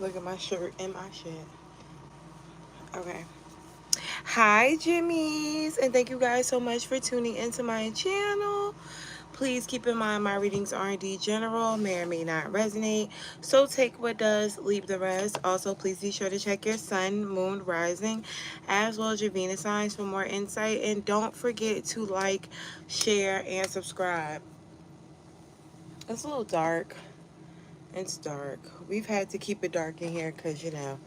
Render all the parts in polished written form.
Look at my shirt and my shit. Okay. Hi, Jimmies, and thank you guys so much for tuning into my channel. Please keep in mind my readings are indeed general, may or may not resonate. So take what does, leave the rest. Also, please be sure to check your sun, moon, rising, as well as your Venus signs for more insight. And don't forget to like, share, and subscribe. It's a little dark. It's dark. We've had to keep it dark in here because, you know,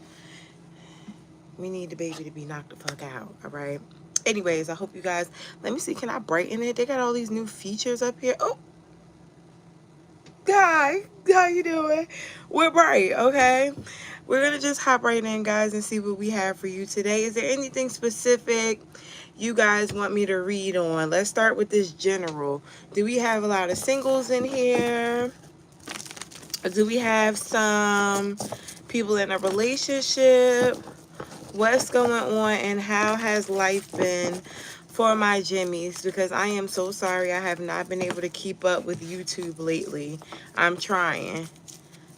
we need the baby to be knocked the fuck out, all right? Anyways, I hope you guys, let me see, can I brighten it? They got all these new features up here. Oh, hi, how you doing? We're bright, okay? We're gonna just hop right in, guys, and see what we have for you today. Is there anything specific you guys want me to read on? Let's start with this general. Do we have a lot of singles in here? Or do we have some people in a relationship? What's going on and how has life been for my Jimmies? Because I am so sorry I have not been able to keep up with YouTube lately. I'm trying.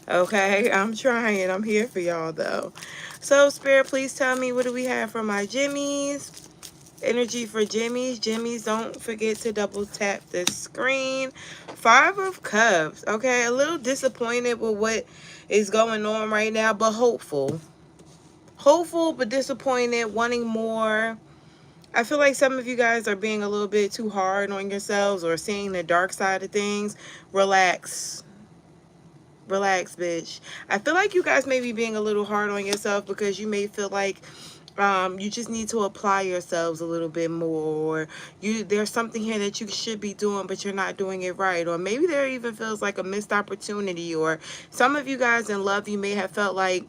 Okay, I'm trying. I'm here for y'all though. So Spirit, please tell me, what do we have for my Jimmies? Energy for Jimmies. Jimmies, don't forget to double tap the screen. 5 of Cups. Okay, a little disappointed with what is going on right now, but hopeful. Hopeful but disappointed, wanting more. I feel like some of you guys are being a little bit too hard on yourselves or seeing the dark side of things. Relax. Relax, bitch. I feel like you guys may be being a little hard on yourself because you may feel like you just need to apply yourselves a little bit more. Or there's something here that you should be doing, but you're not doing it right. Or maybe there even feels like a missed opportunity. Or some of you guys in love, you may have felt like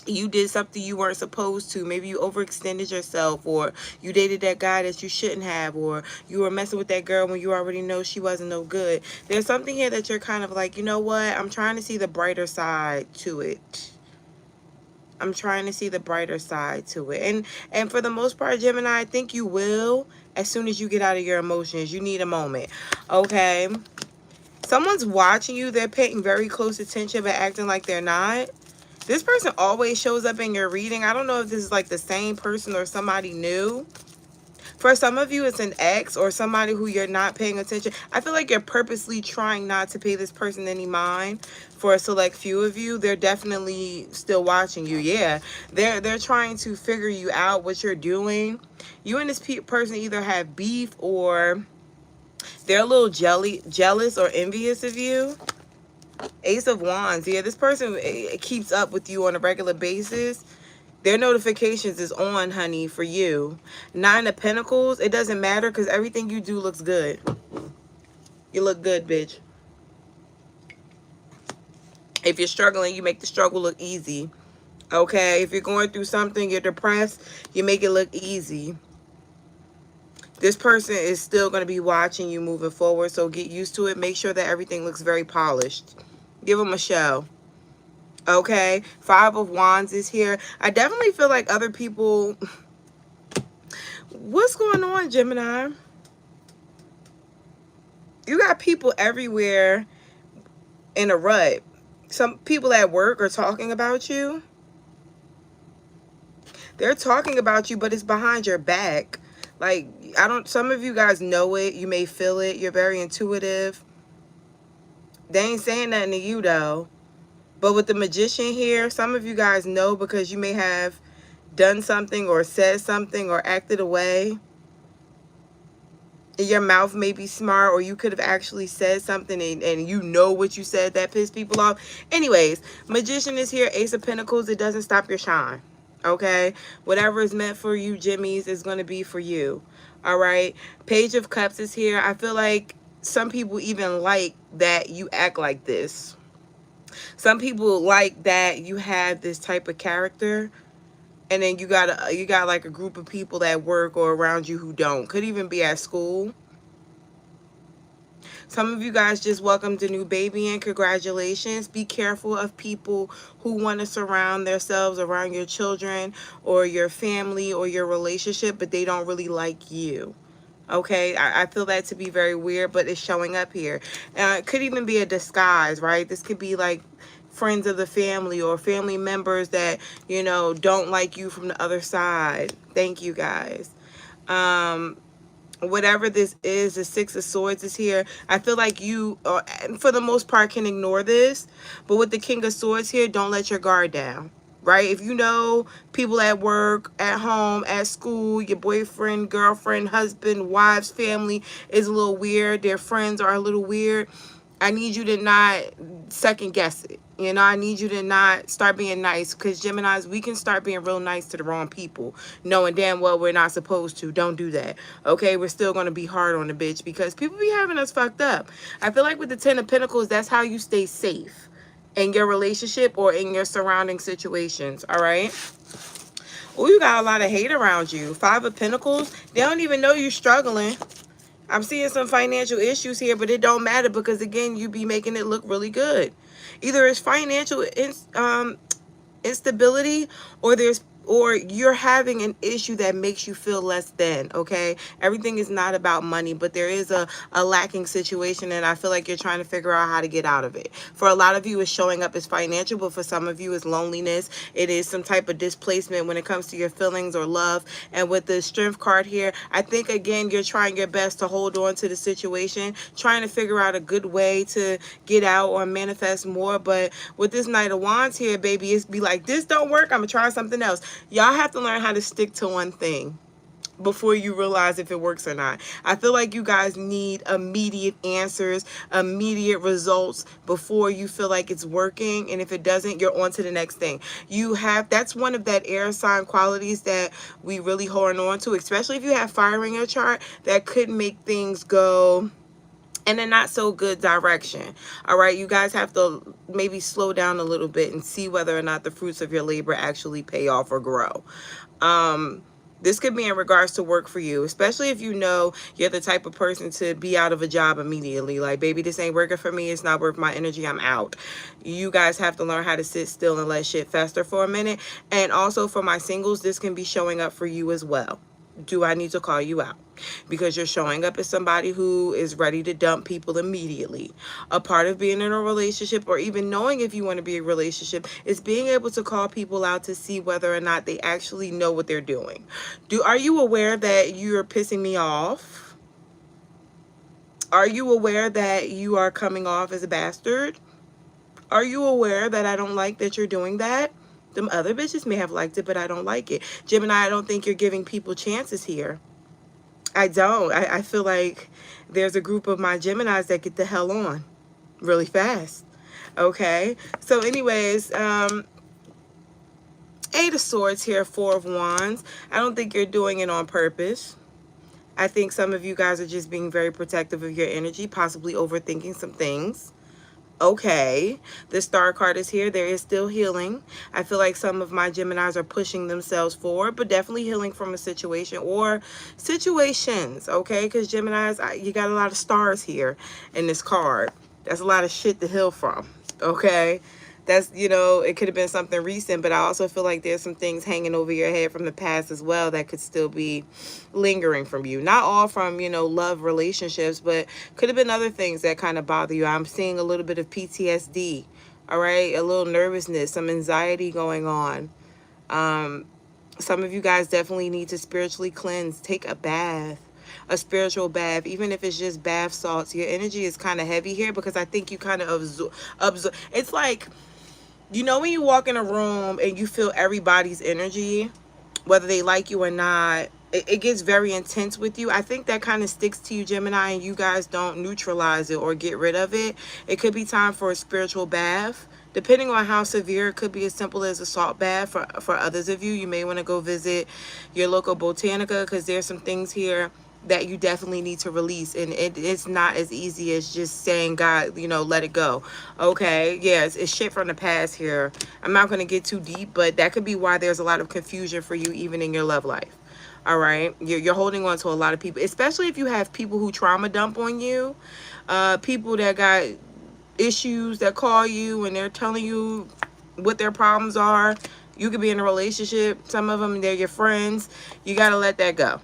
you did something you weren't supposed to. Maybe you overextended yourself, or you dated that guy that you shouldn't have, or you were messing with that girl when you already know she wasn't no good. There's something here that you're kind of like, you know what? I'm trying to see the brighter side to it. I'm trying to see the brighter side to it. And for the most part, Gemini, I think you will as soon as you get out of your emotions. You need a moment. Okay? Someone's watching you. They're paying very close attention but acting like they're not. This person always shows up in your reading. I don't know if this is like the same person or somebody new. For some of you, it's an ex or somebody who you're not paying attention. I feel like you're purposely trying not to pay this person any mind. For a select few of you, they're definitely still watching you. Yeah, they're trying to figure you out, what you're doing. You and this person either have beef or they're a little jealous or envious of you. Ace of Wands. Yeah, this person keeps up with you on a regular basis. Their notifications is on, honey, for you. 9 of Pentacles. It doesn't matter because everything you do looks good. You look good, bitch. If you're struggling, you make the struggle look easy. Okay? If you're going through something, you're depressed, you make it look easy. This person is still going to be watching you moving forward, so get used to it. Make sure that everything looks very polished. Give them a show. Okay? 5 of Wands is here. I definitely feel like other people... What's going on, Gemini? You got people everywhere in a rut. Some people at work are talking about you. They're talking about you, but it's behind your back. Like, some of you guys know it. You may feel it. You're very intuitive. They ain't saying nothing to you, though. But with the Magician here, some of you guys know because you may have done something or said something or acted away. Your mouth may be smart, or you could have actually said something and you know what you said that pissed people off. Anyways, Magician is here. Ace of Pentacles. It doesn't stop your shine. Okay? Whatever is meant for you, Jimmies, is going to be for you. All right? Page of Cups is here. I feel like some people even like that you act like this. Some people like that you have this type of character. And then you got like a group of people at work or around you who don't. Could even be at school. Some of you guys just welcomed a new baby in. Congratulations. Be careful of people who want to surround themselves around your children or your family or your relationship, but they don't really like you. Okay, I feel that to be very weird, but it's showing up here. It could even be a disguise, right? This could be like friends of the family or family members that, you know, don't like you from the other side. Thank you, guys. Whatever this is, the Six of Swords is here. I feel like you, for the most part, can ignore this. But with the King of Swords here, don't let your guard down. Right? If you know people at work, at home, at school, your boyfriend, girlfriend, husband, wives, family is a little weird. Their friends are a little weird. I need you to not second guess it. You know, I need you to not start being nice, because Geminis, we can start being real nice to the wrong people, knowing damn well we're not supposed to. Don't do that. Okay, we're still going to be hard on the bitch because people be having us fucked up. I feel like with the Ten of Pentacles, that's how you stay safe in your relationship or in your surrounding situations. All right. Oh, you got a lot of hate around you. Five of Pentacles. They don't even know you're struggling. I'm seeing some financial issues here, but it don't matter because, again, you be making it look really good. Either it's financial instability, or you're having an issue that makes you feel less than. Okay, everything is not about money, but there is a lacking situation, and I feel like you're trying to figure out how to get out of it. For a lot of you, it's showing up as financial, but for some of you, it's loneliness. It is some type of displacement when it comes to your feelings or love. And with the Strength card here, I think, again, you're trying your best to hold on to the situation, trying to figure out a good way to get out or manifest more. But with this Knight of Wands here, baby, it's be like, this don't work, I'm gonna try something else. Y'all have to learn how to stick to one thing before you realize if it works or not. I feel like you guys need immediate answers, immediate results before you feel like it's working. And if it doesn't, you're on to the next thing. That's one of that air sign qualities that we really hold on to, especially if you have fire in your chart, that could make things go in a not so good direction. All right, you guys have to maybe slow down a little bit and see whether or not the fruits of your labor actually pay off or grow. This could be in regards to work for you, especially if you know you're the type of person to be out of a job immediately. Like, baby, this ain't working for me. It's not worth my energy. I'm out. You guys have to learn how to sit still and let shit fester for a minute. And also for my singles, this can be showing up for you as well. Do I need to call you out? Because you're showing up as somebody who is ready to dump people immediately. A part of being in a relationship, or even knowing if you want to be in a relationship, is being able to call people out to see whether or not they actually know what they're doing. Are you aware that you're pissing me off? Are you aware that you are coming off as a bastard? Are you aware that I don't like that you're doing that? Them other bitches may have liked it, but I don't like it. Gemini, I don't think you're giving people chances here. I don't. I feel like there's a group of my Geminis that get the hell on really fast. Okay? So anyways, Eight of Swords here, Four of Wands. I don't think you're doing it on purpose. I think some of you guys are just being very protective of your energy, possibly overthinking some things. Okay, the Star card is here. There is still healing. I feel like some of my Geminis are pushing themselves forward, but definitely healing from a situation or situations, okay? Because Geminis, you got a lot of stars here in this card. That's a lot of shit to heal from, okay? That's, you know, it could have been something recent, but I also feel like there's some things hanging over your head from the past as well that could still be lingering from you. Not all from, you know, love relationships, but could have been other things that kind of bother you. I'm seeing a little bit of PTSD, all right? A little nervousness, some anxiety going on. Some of you guys definitely need to spiritually cleanse. Take a bath. A spiritual bath, even if it's just bath salts. Your energy is kind of heavy here because I think you kind of absorb. It's like, you know, when you walk in a room and you feel everybody's energy, whether they like you or not, it gets very intense with you. I think that kind of sticks to you, Gemini, and you guys don't neutralize it or get rid of it. It could be time for a spiritual bath. Depending on how severe, it could be as simple as a salt bath. For others of you, you may want to go visit your local botanica because there's some things here that you definitely need to release, and it's not as easy as just saying, God, you know, let it go. Okay, yeah, it's shit from the past here. I'm not going to get too deep, but that could be why there's a lot of confusion for you even in your love life. All right, you're holding on to a lot of people, especially if you have people who trauma dump on you, people that got issues that call you and they're telling you what their problems are. You could be in a relationship, some of them, they're your friends. You got to let that go.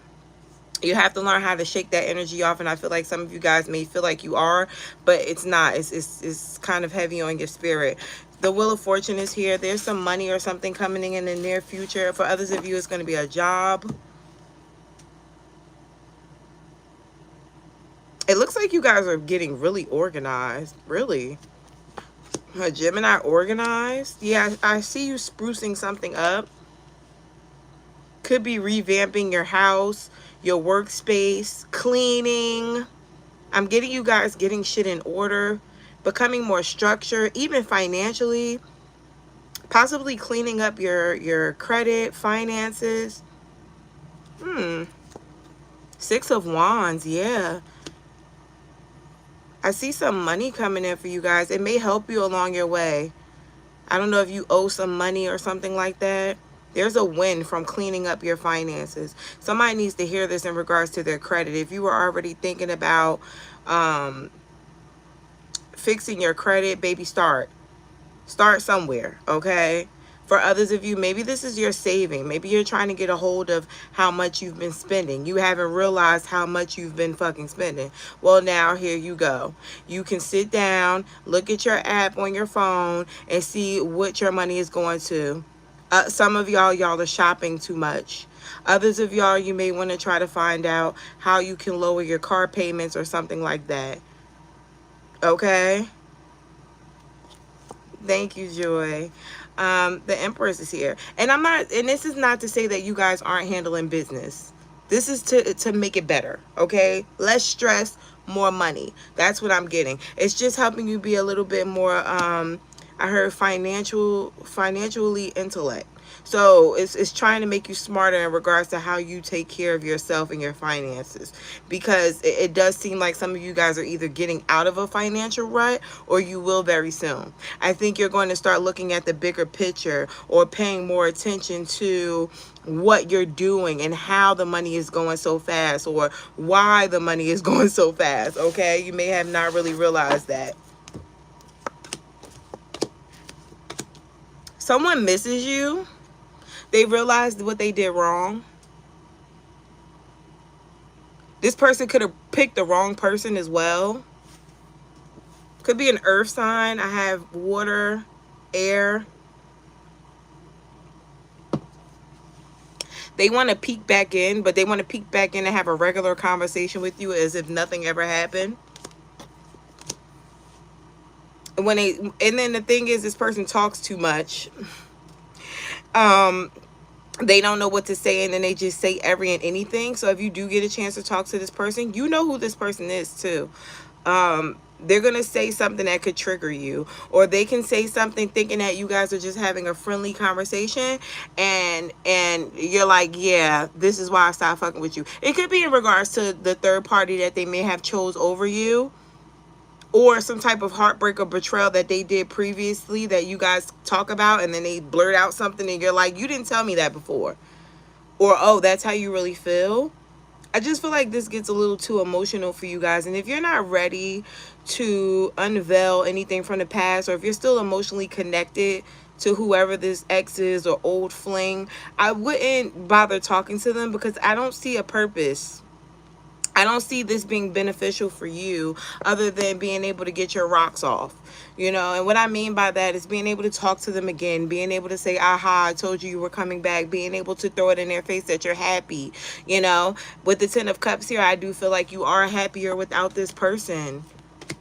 You have to learn how to shake that energy off, and I feel like some of you guys may feel like you are, but it's not. It's kind of heavy on your spirit. The Wheel of Fortune is here. There's some money or something coming in the near future. For others of you, it's going to be a job. It looks like you guys are getting really organized. Really. A Gemini, organized. Yeah, I see you sprucing something up. Could be revamping your house, your workspace, cleaning. I'm getting you guys getting shit in order, becoming more structured, even financially, possibly cleaning up your credit, finances. Six of Wands, yeah. I see some money coming in for you guys. It may help you along your way. I don't know if you owe some money or something like that. There's a win from cleaning up your finances. Somebody needs to hear this in regards to their credit. If you were already thinking about fixing your credit, baby, start somewhere, okay? For others of you, maybe this is your saving. Maybe you're trying to get a hold of how much you've been spending. You haven't realized how much you've been fucking spending. Well, now here you go. You can sit down, look at your app on your phone, and see what your money is going to. Some of y'all are shopping too much. Others of y'all, you may want to try to find out how you can lower your car payments or something like that. Okay? Thank you, Joy. The Empress is here. And this is not to say that you guys aren't handling business. This is to make it better, okay? Less stress, more money. That's what I'm getting. It's just helping you be a little bit more, I heard financially intellect. So it's trying to make you smarter in regards to how you take care of yourself and your finances, because it does seem like some of you guys are either getting out of a financial rut or you will very soon. I think you're going to start looking at the bigger picture or paying more attention to what you're doing and how the money is going so fast, or why the money is going so fast, okay? You may have not really realized that. Someone misses you. They realized what they did wrong. This person could have picked the wrong person as well. Could be an earth sign. I have water, air. They want to peek back in, but they want to peek back in and have a regular conversation with you as if nothing ever happened. And then the thing is, this person talks too much. They don't know what to say, and then they just say every and anything. So if you do get a chance to talk to this person, you know who this person is too. They're going to say something that could trigger you, or they can say something thinking that you guys are just having a friendly conversation, and you're like, yeah, this is why I stopped fucking with you. It could be in regards to the third party that they may have chose over you, or some type of heartbreak or betrayal that they did previously that you guys talk about, and then they blurt out something and you're like, you didn't tell me that before. Or, oh, that's how you really feel. I just feel like this gets a little too emotional for you guys. And if you're not ready to unveil anything from the past, or if you're still emotionally connected to whoever this ex is or old fling, I wouldn't bother talking to them, because I don't see a purpose. I don't see this being beneficial for you other than being able to get your rocks off, you know. And what I mean by that is being able to talk to them again, being able to say, aha, I told you you were coming back, being able to throw it in their face that you're happy, you know. With the Ten of Cups here, I do feel like you are happier without this person.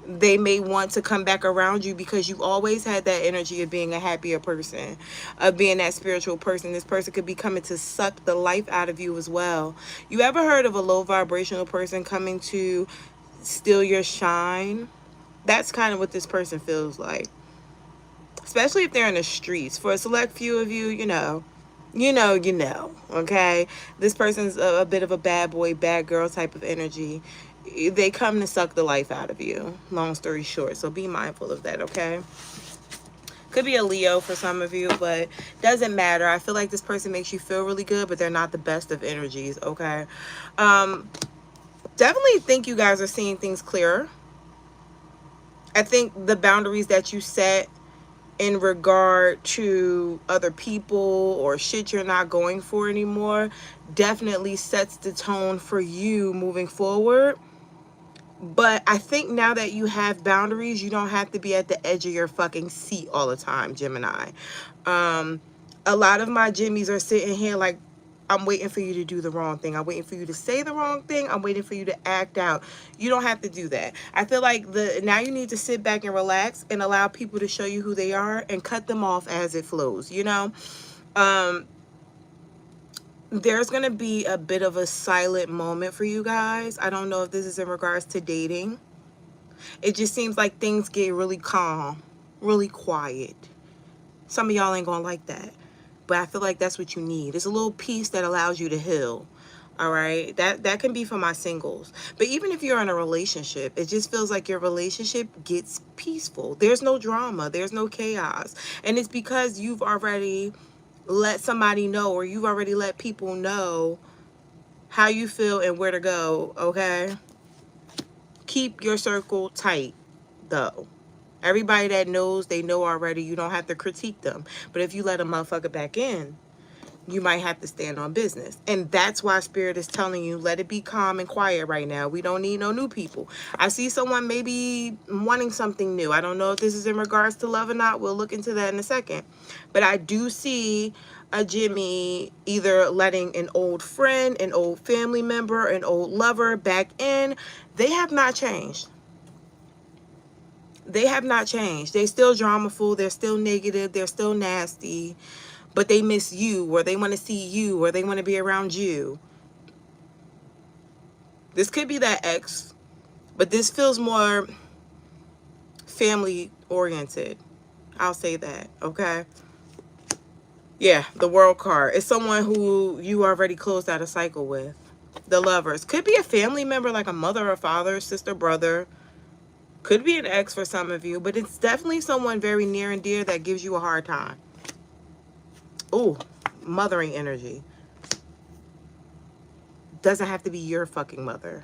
They may want to come back around you because you always had that energy of being a happier person, of being that spiritual person. This person could be coming to suck the life out of you as well. You ever heard of a low vibrational person coming to steal your shine? That's kind of what this person feels like, especially if they're in the streets. For a select few of you, you know, okay? This person's a bit of a bad boy, bad girl type of energy. They come to suck the life out of you, long story short. So be mindful of that, okay? Could be a Leo for some of you, but doesn't matter. I feel like this person makes you feel really good, but they're not the best of energies, okay? Definitely think you guys are seeing things clearer. I think the boundaries that you set in regard to other people or shit you're not going for anymore definitely sets the tone for you moving forward. But I think now that you have boundaries, you don't have to be at the edge of your fucking seat all the time, Gemini. A lot of my Jimmies are sitting here like, I'm waiting for you to do the wrong thing. I'm waiting for you to say the wrong thing. I'm waiting for you to act out. You don't have to do that. I feel like now you need to sit back and relax and allow people to show you who they are and cut them off as it flows, you know? There's going to be a bit of a silent moment for you guys. I don't know if this is in regards to dating. It just seems like things get really calm, really quiet. Some of y'all ain't gonna like that, but I feel like that's what you need. It's a little peace that allows you to heal. All right, that can be for my singles. But even if you're in a relationship, it just feels like your relationship gets peaceful. There's no drama, there's no chaos, and it's because you've already let somebody know, or you've already let people know how you feel and where to go. Okay, keep your circle tight though. Everybody that knows, they know already. You don't have to critique them. But if you let a motherfucker back in, you might have to stand on business. And that's why Spirit is telling you, let it be calm and quiet right now. We don't need no new people. I see someone maybe wanting something new. I don't know if this is in regards to love or not. We'll look into that in a second. But I do see a Jimmy either letting an old friend, an old family member, an old lover back in. They have not changed. They have not changed. They're still dramaful. They're still negative. They're still nasty. But they miss you, or they want to see you, or they want to be around you. This could be that ex, but this feels more family oriented. I'll say that, okay? Yeah, the World card. It's someone who you already closed out a cycle with. The Lovers. Could be a family member, like a mother or father, sister, brother. Could be an ex for some of you, but it's definitely someone very near and dear that gives you a hard time. Ooh, mothering energy. Doesn't have to be your fucking mother.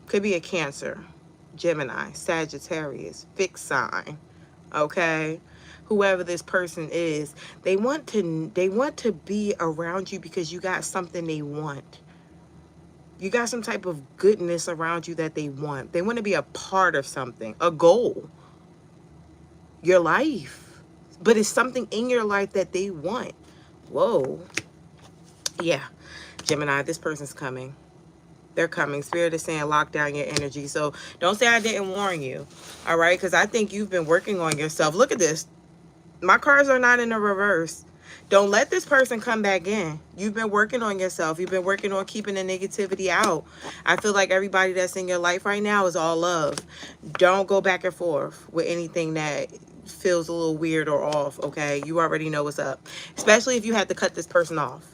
Could be a Cancer, Gemini, Sagittarius, fixed sign. Okay? Whoever this person is, they want to be around you because you got something they want. You got some type of goodness around you that they want. They want to be a part of something, a goal, your life. But it's something in your life that they want. Whoa. Yeah. Gemini, this person's coming. They're coming. Spirit is saying lock down your energy. So don't say I didn't warn you. All right? Because I think you've been working on yourself. Look at this. My cards are not in the reverse. Don't let this person come back in. You've been working on yourself. You've been working on keeping the negativity out. I feel like everybody that's in your life right now is all love. Don't go back and forth with anything that feels a little weird or off, okay? You already know what's up. Especially if you had to cut this person off.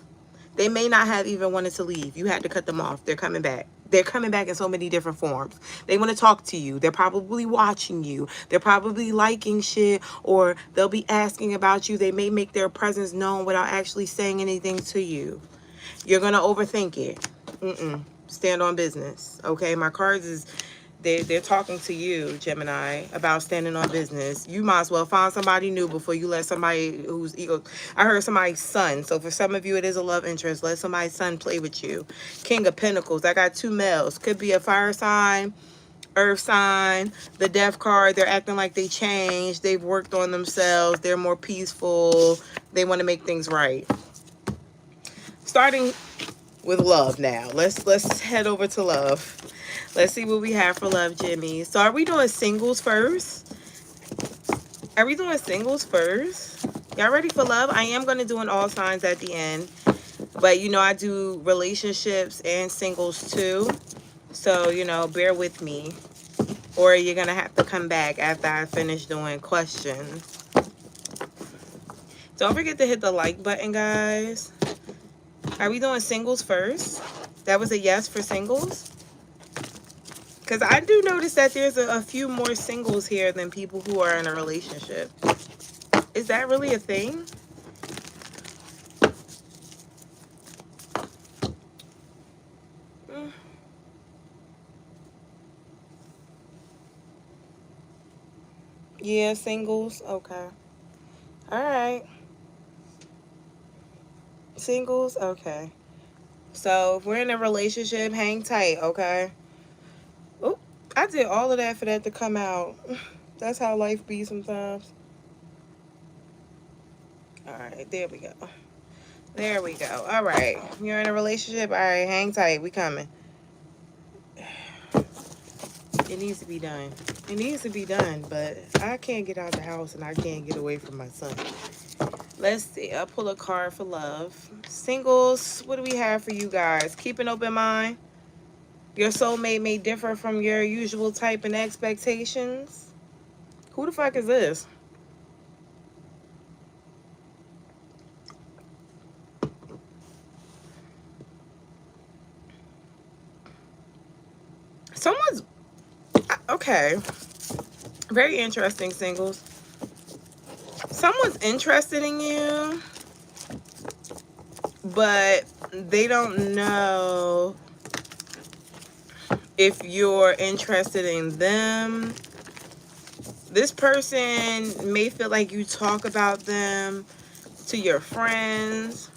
They may not have even wanted to leave. You had to cut them off. They're coming back. They're coming back in so many different forms. They want to talk to you. They're probably watching you. They're probably liking shit, or they'll be asking about you. They may make their presence known without actually saying anything to you. You're going to overthink it. Stand on business. Okay, my cards is... They're talking to you, Gemini, about standing on business. You might as well find somebody new before you let somebody who's ego... I heard somebody's son. So for some of you, it is a love interest. Let somebody's son play with you. King of Pentacles. I got 2 males. Could be a fire sign, earth sign. The Death card, they're acting like they changed. They've worked on themselves. They're more peaceful. They want to make things right. Starting with love now. Let's head over to love. Let's see what we have for love, Jimmy. So are we doing singles first? Are we doing singles first? Y'all ready for love? I am going to do an all signs at the end. But, you know, I do relationships and singles too. So, you know, bear with me. Or you're going to have to come back after I finish doing questions. Don't forget to hit the like button, guys. Are we doing singles first? That was a yes for singles? Because I do notice that there's a few more singles here than people who are in a relationship. Is that really a thing? Yeah, singles. Okay. All right. Singles. Okay. So if we're in a relationship, hang tight. Okay. Oh, I did all of that for that to come out. That's how life be sometimes. All right. There we go. There we go. All right. You're in a relationship. All right. Hang tight. We coming. It needs to be done. It needs to be done, but I can't get out the house and I can't get away from my son. Let's see. I'll pull a card for love. Singles, what do we have for you guys? Keep an open mind. Your soulmate may differ from your usual type and expectations. Who the fuck is this? Someone's... Okay. Very interesting, singles. Someone's interested in you, but they don't know if you're interested in them. This person may feel like you talk about them to your friends.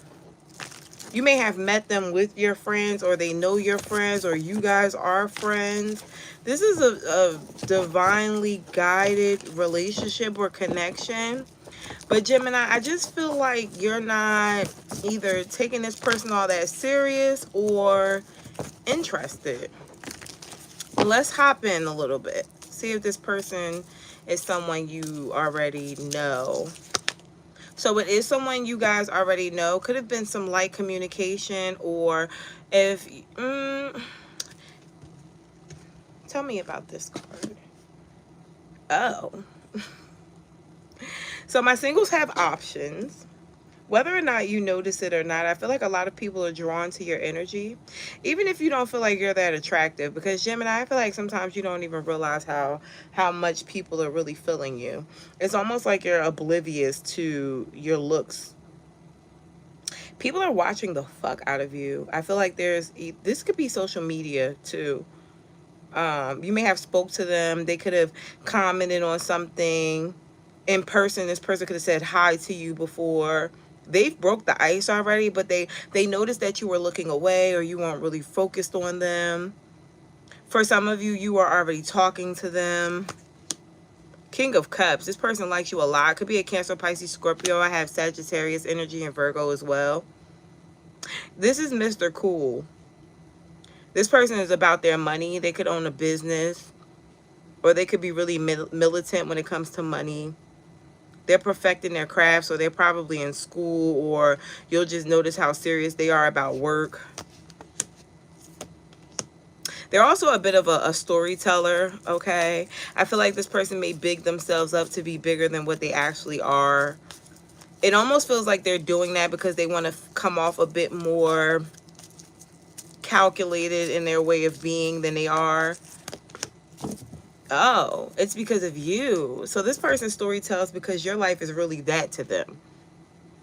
You may have met them with your friends, or they know your friends, or you guys are friends. This is a divinely guided relationship or connection. But Gemini, I just feel like you're not either taking this person all that serious or interested. Let's hop in a little bit. See if this person is someone you already know. So it is someone you guys already know. Could have been some light communication, or if... tell me about this card. Oh. So my singles have options. Whether or not you notice it or not, I feel like a lot of people are drawn to your energy. Even if you don't feel like you're that attractive. Because Gemini, I feel like sometimes you don't even realize how much people are really feeling you. It's almost like you're oblivious to your looks. People are watching the fuck out of you. I feel like this could be social media too. You may have spoke to them. They could have commented on something in person. This person could have said hi to you before. They've broke the ice already, but they noticed that you were looking away, or you weren't really focused on them. For some of you, you are already talking to them. King of Cups. This person likes you a lot. Could be a Cancer, Pisces, Scorpio. I have Sagittarius energy and Virgo as well. This is Mr. Cool. This person is about their money. They could own a business, or they could be really militant when it comes to money. They're perfecting their craft, so they're probably in school, or you'll just notice how serious they are about work. They're also a bit of a storyteller, okay? I feel like this person may big themselves up to be bigger than what they actually are. It almost feels like they're doing that because they want to come off a bit more calculated in their way of being than they are. Oh, it's because of you. So this person's story tells because your life is really that to them.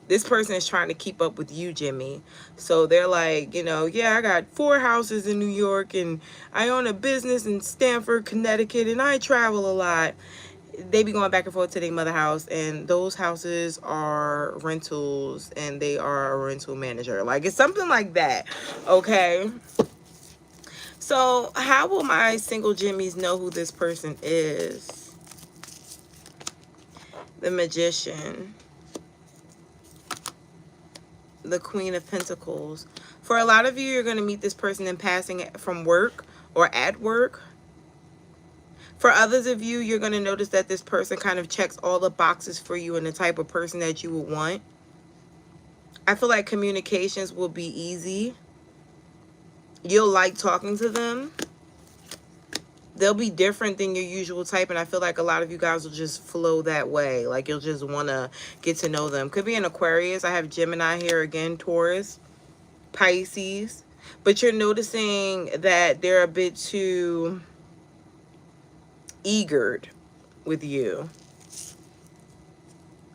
This person is trying to keep up with you, Jimmy. So they're like, you know, yeah, I got 4 houses in New York, and I own a business in Stamford, Connecticut, and I travel a lot. They be going back and forth to their mother house, and those houses are rentals, and they are a rental manager. Like, it's something like that, okay? So how will my single Jimmies know who this person is? The Magician. The Queen of Pentacles. For a lot of you, you're going to meet this person in passing from work or at work. For others of you, you're going to notice that this person kind of checks all the boxes for you and the type of person that you would want. I feel like communications will be easy. You'll like talking to them. They'll be different than your usual type, and I feel like a lot of you guys will just flow that way. Like, you'll just want to get to know them. Could be an Aquarius. I have Gemini here again, Taurus, Pisces. But you're noticing that they're a bit too eager with you.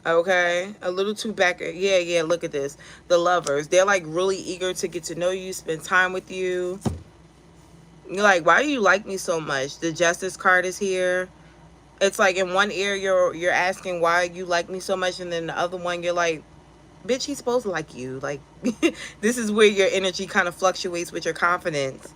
Okay, a little too back. Yeah, look at this. The Lovers. They're like really eager to get to know you, spend time with you. You're like, why do you like me so much? The Justice card is here. It's like in one ear you're asking why you like me so much, and then the other one you're like, bitch, he's supposed to like you. Like, this is where your energy kind of fluctuates with your confidence.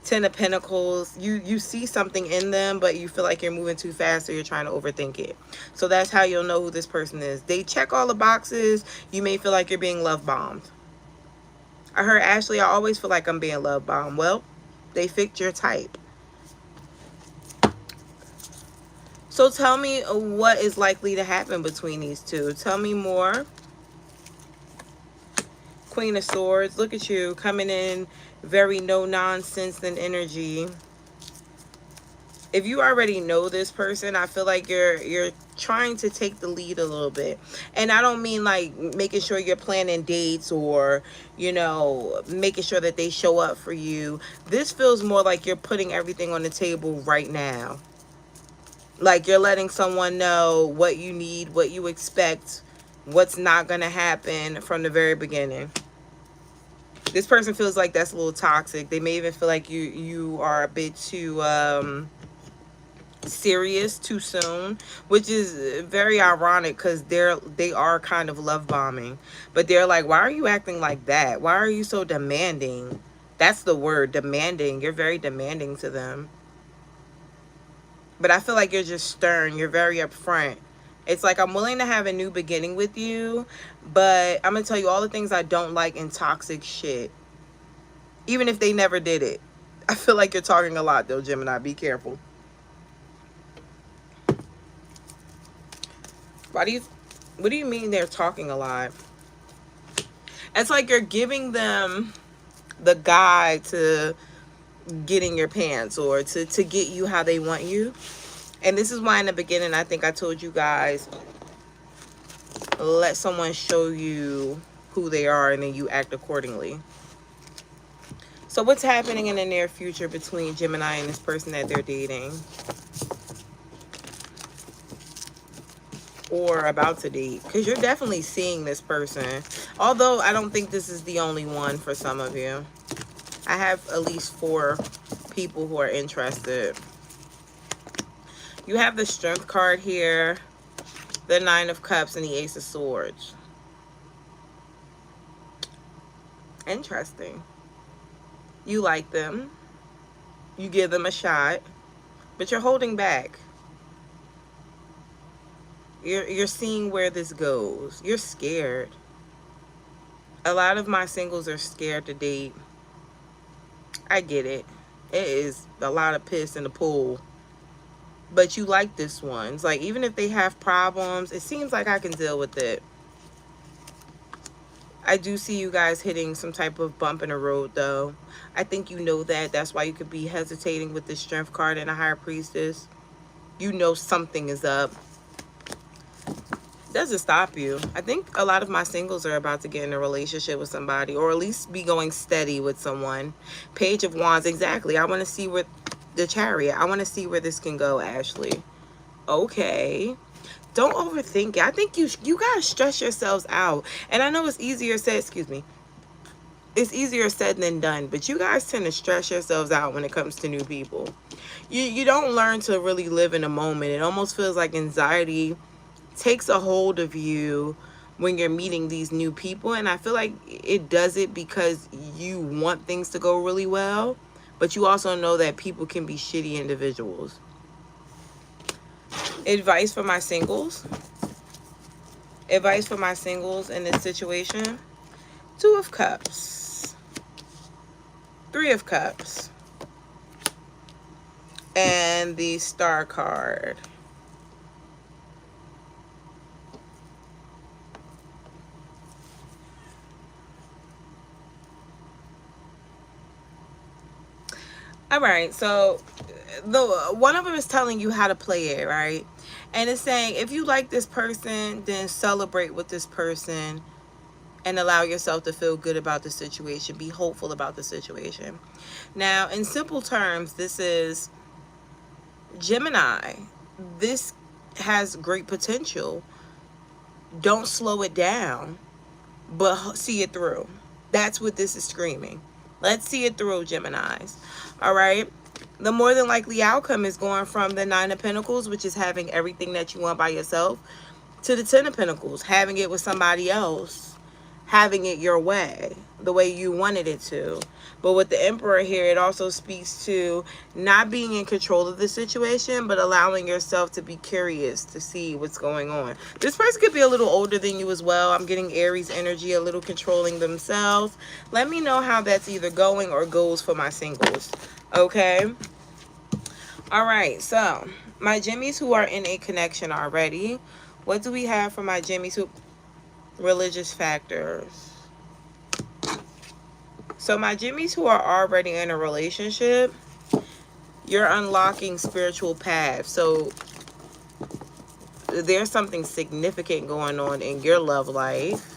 Ten of Pentacles, you see something in them, but you feel like you're moving too fast, or you're trying to overthink it. So that's how you'll know who this person is. They check all the boxes. You may feel like you're being love bombed. I heard, Ashley, I always feel like I'm being love bombed. Well, they fit your type. So tell me what is likely to happen between these two. Tell me more. Queen of Swords, look at you coming in very no nonsense and energy. If you already know this person, I feel like you're trying to take the lead a little bit. And I don't mean like making sure you're planning dates or, you know, making sure that they show up for you. This feels more like you're putting everything on the table right now. Like you're letting someone know what you need, what you expect, what's not going to happen from the very beginning. This person feels like that's a little toxic. They may even feel like you are a bit too serious too soon, which is very ironic because they are kind of love bombing. But they're like, why are you acting like that? Why are you so demanding? That's the word, demanding. You're very demanding to them. But I feel like you're just stern. You're very upfront. It's like, I'm willing to have a new beginning with you, but I'm going to tell you all the things I don't like in toxic shit. Even if they never did it. I feel like you're talking a lot, though, Gemini. Be careful. What do you mean they're talking a lot? It's like you're giving them the guide to get in your pants, or to get you how they want you. And this is why in the beginning I think I told you guys, let someone show you who they are and then you act accordingly. So what's happening in the near future between Gemini and this person that they're dating or about to date? Because you're definitely seeing this person. Although I don't think this is the only one for some of you. I have at least 4 people who are interested. You have the Strength card here, the 9 of Cups, and the Ace of Swords. Interesting. You like them. You give them a shot, but you're holding back. You're seeing where this goes. You're scared. A lot of my singles are scared to date. I get it. It is a lot of piss in the pool. But you like this one. It's like, even if they have problems, it seems like I can deal with it. I do see you guys hitting some type of bump in the road, though. I think you know that. That's why you could be hesitating with the Strength card and a High Priestess. You know something is up. Doesn't stop you. I think a lot of my singles are about to get in a relationship with somebody, or at least be going steady with someone. Page of Wands, exactly. I want to see where the Chariot. I want to see where this can go, Ashley. Okay. Don't overthink it. I think you gotta stress yourselves out. And I know it's easier said, excuse me. It's easier said than done, but you guys tend to stress yourselves out when it comes to new people. You don't learn to really live in a moment. It almost feels like anxiety takes a hold of you when you're meeting these new people, and I feel like it does it because you want things to go really well, but you also know that people can be shitty individuals. Advice for my singles. Advice for my singles in this situation. 2 of Cups. 3 of Cups. And the Star card. All right, so one of them is telling you how to play it, right? And it's saying, if you like this person, then celebrate with this person and allow yourself to feel good about the situation. Be hopeful about the situation. Now, in simple terms, this is Gemini. This has great potential. Don't slow it down, but see it through. That's what this is screaming. Let's see it through, Geminis. All right. the more than likely outcome is going from the Nine of Pentacles, which is having everything that you want by yourself, to the Ten of Pentacles, having it with somebody else, having it your way, the way you wanted it to. But with the Emperor here, it also speaks to not being in control of the situation, but allowing yourself to be curious to see what's going on. This person could be a little older than you as well. I'm getting Aries energy, a little controlling themselves. Let me know how that's either going or goes for my singles. Okay? All right, so my Jimmies who are in a connection already, what do we have for my Jimmies who... Religious factors. So my Jimmies who are already in a relationship, you're unlocking spiritual paths. So there's something significant going on in your love life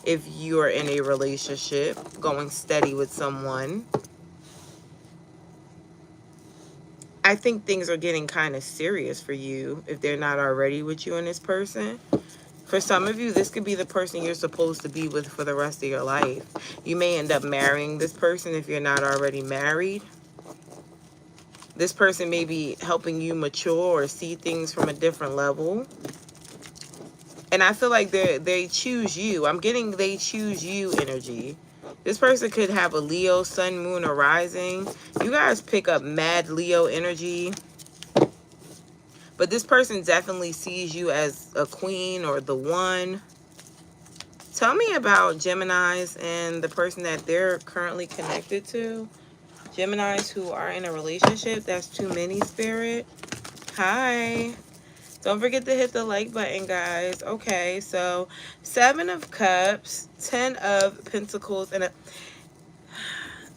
if you are in a relationship, going steady with someone. I think things are getting kind of serious for you if they're not already with you and this person. For some of you, this could be the person you're supposed to be with for the rest of your life. You may end up marrying this person if you're not already married. This person may be helping you mature or see things from a different level. And I feel like they choose you. I'm getting they choose you energy. This person could have a Leo, sun, moon, or rising. You guys pick up mad Leo energy. But this person definitely sees you as a queen or the one. Tell me about Geminis and the person that they're currently connected to. Geminis who are in a relationship. That's too many, Spirit. Hi. Don't forget to hit the like button, guys. Okay, so 7 of Cups, 10 of Pentacles, and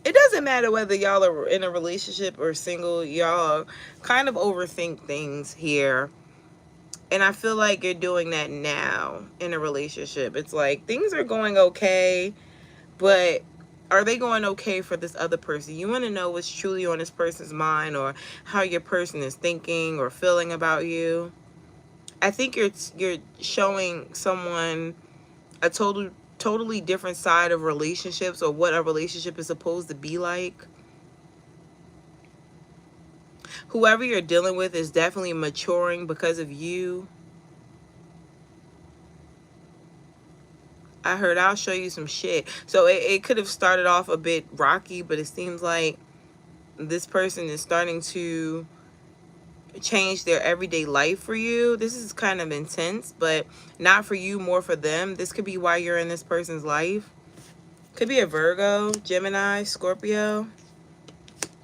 it doesn't matter whether y'all are in a relationship or single. Y'all kind of overthink things here. And I feel like you're doing that now in a relationship. It's like things are going okay, but are they going okay for this other person? You want to know what's truly on this person's mind or how your person is thinking or feeling about you. I think you're showing someone a totally different side of relationships or what a relationship is supposed to be like. Whoever you're dealing with is definitely maturing because of you. I heard I'll show you some shit. So it could have started off a bit rocky, but it seems like this person is starting to change their everyday life for you. This is kind of intense, but not for you, more for them. This could be why you're in this person's life. Could be a Virgo, Gemini, Scorpio.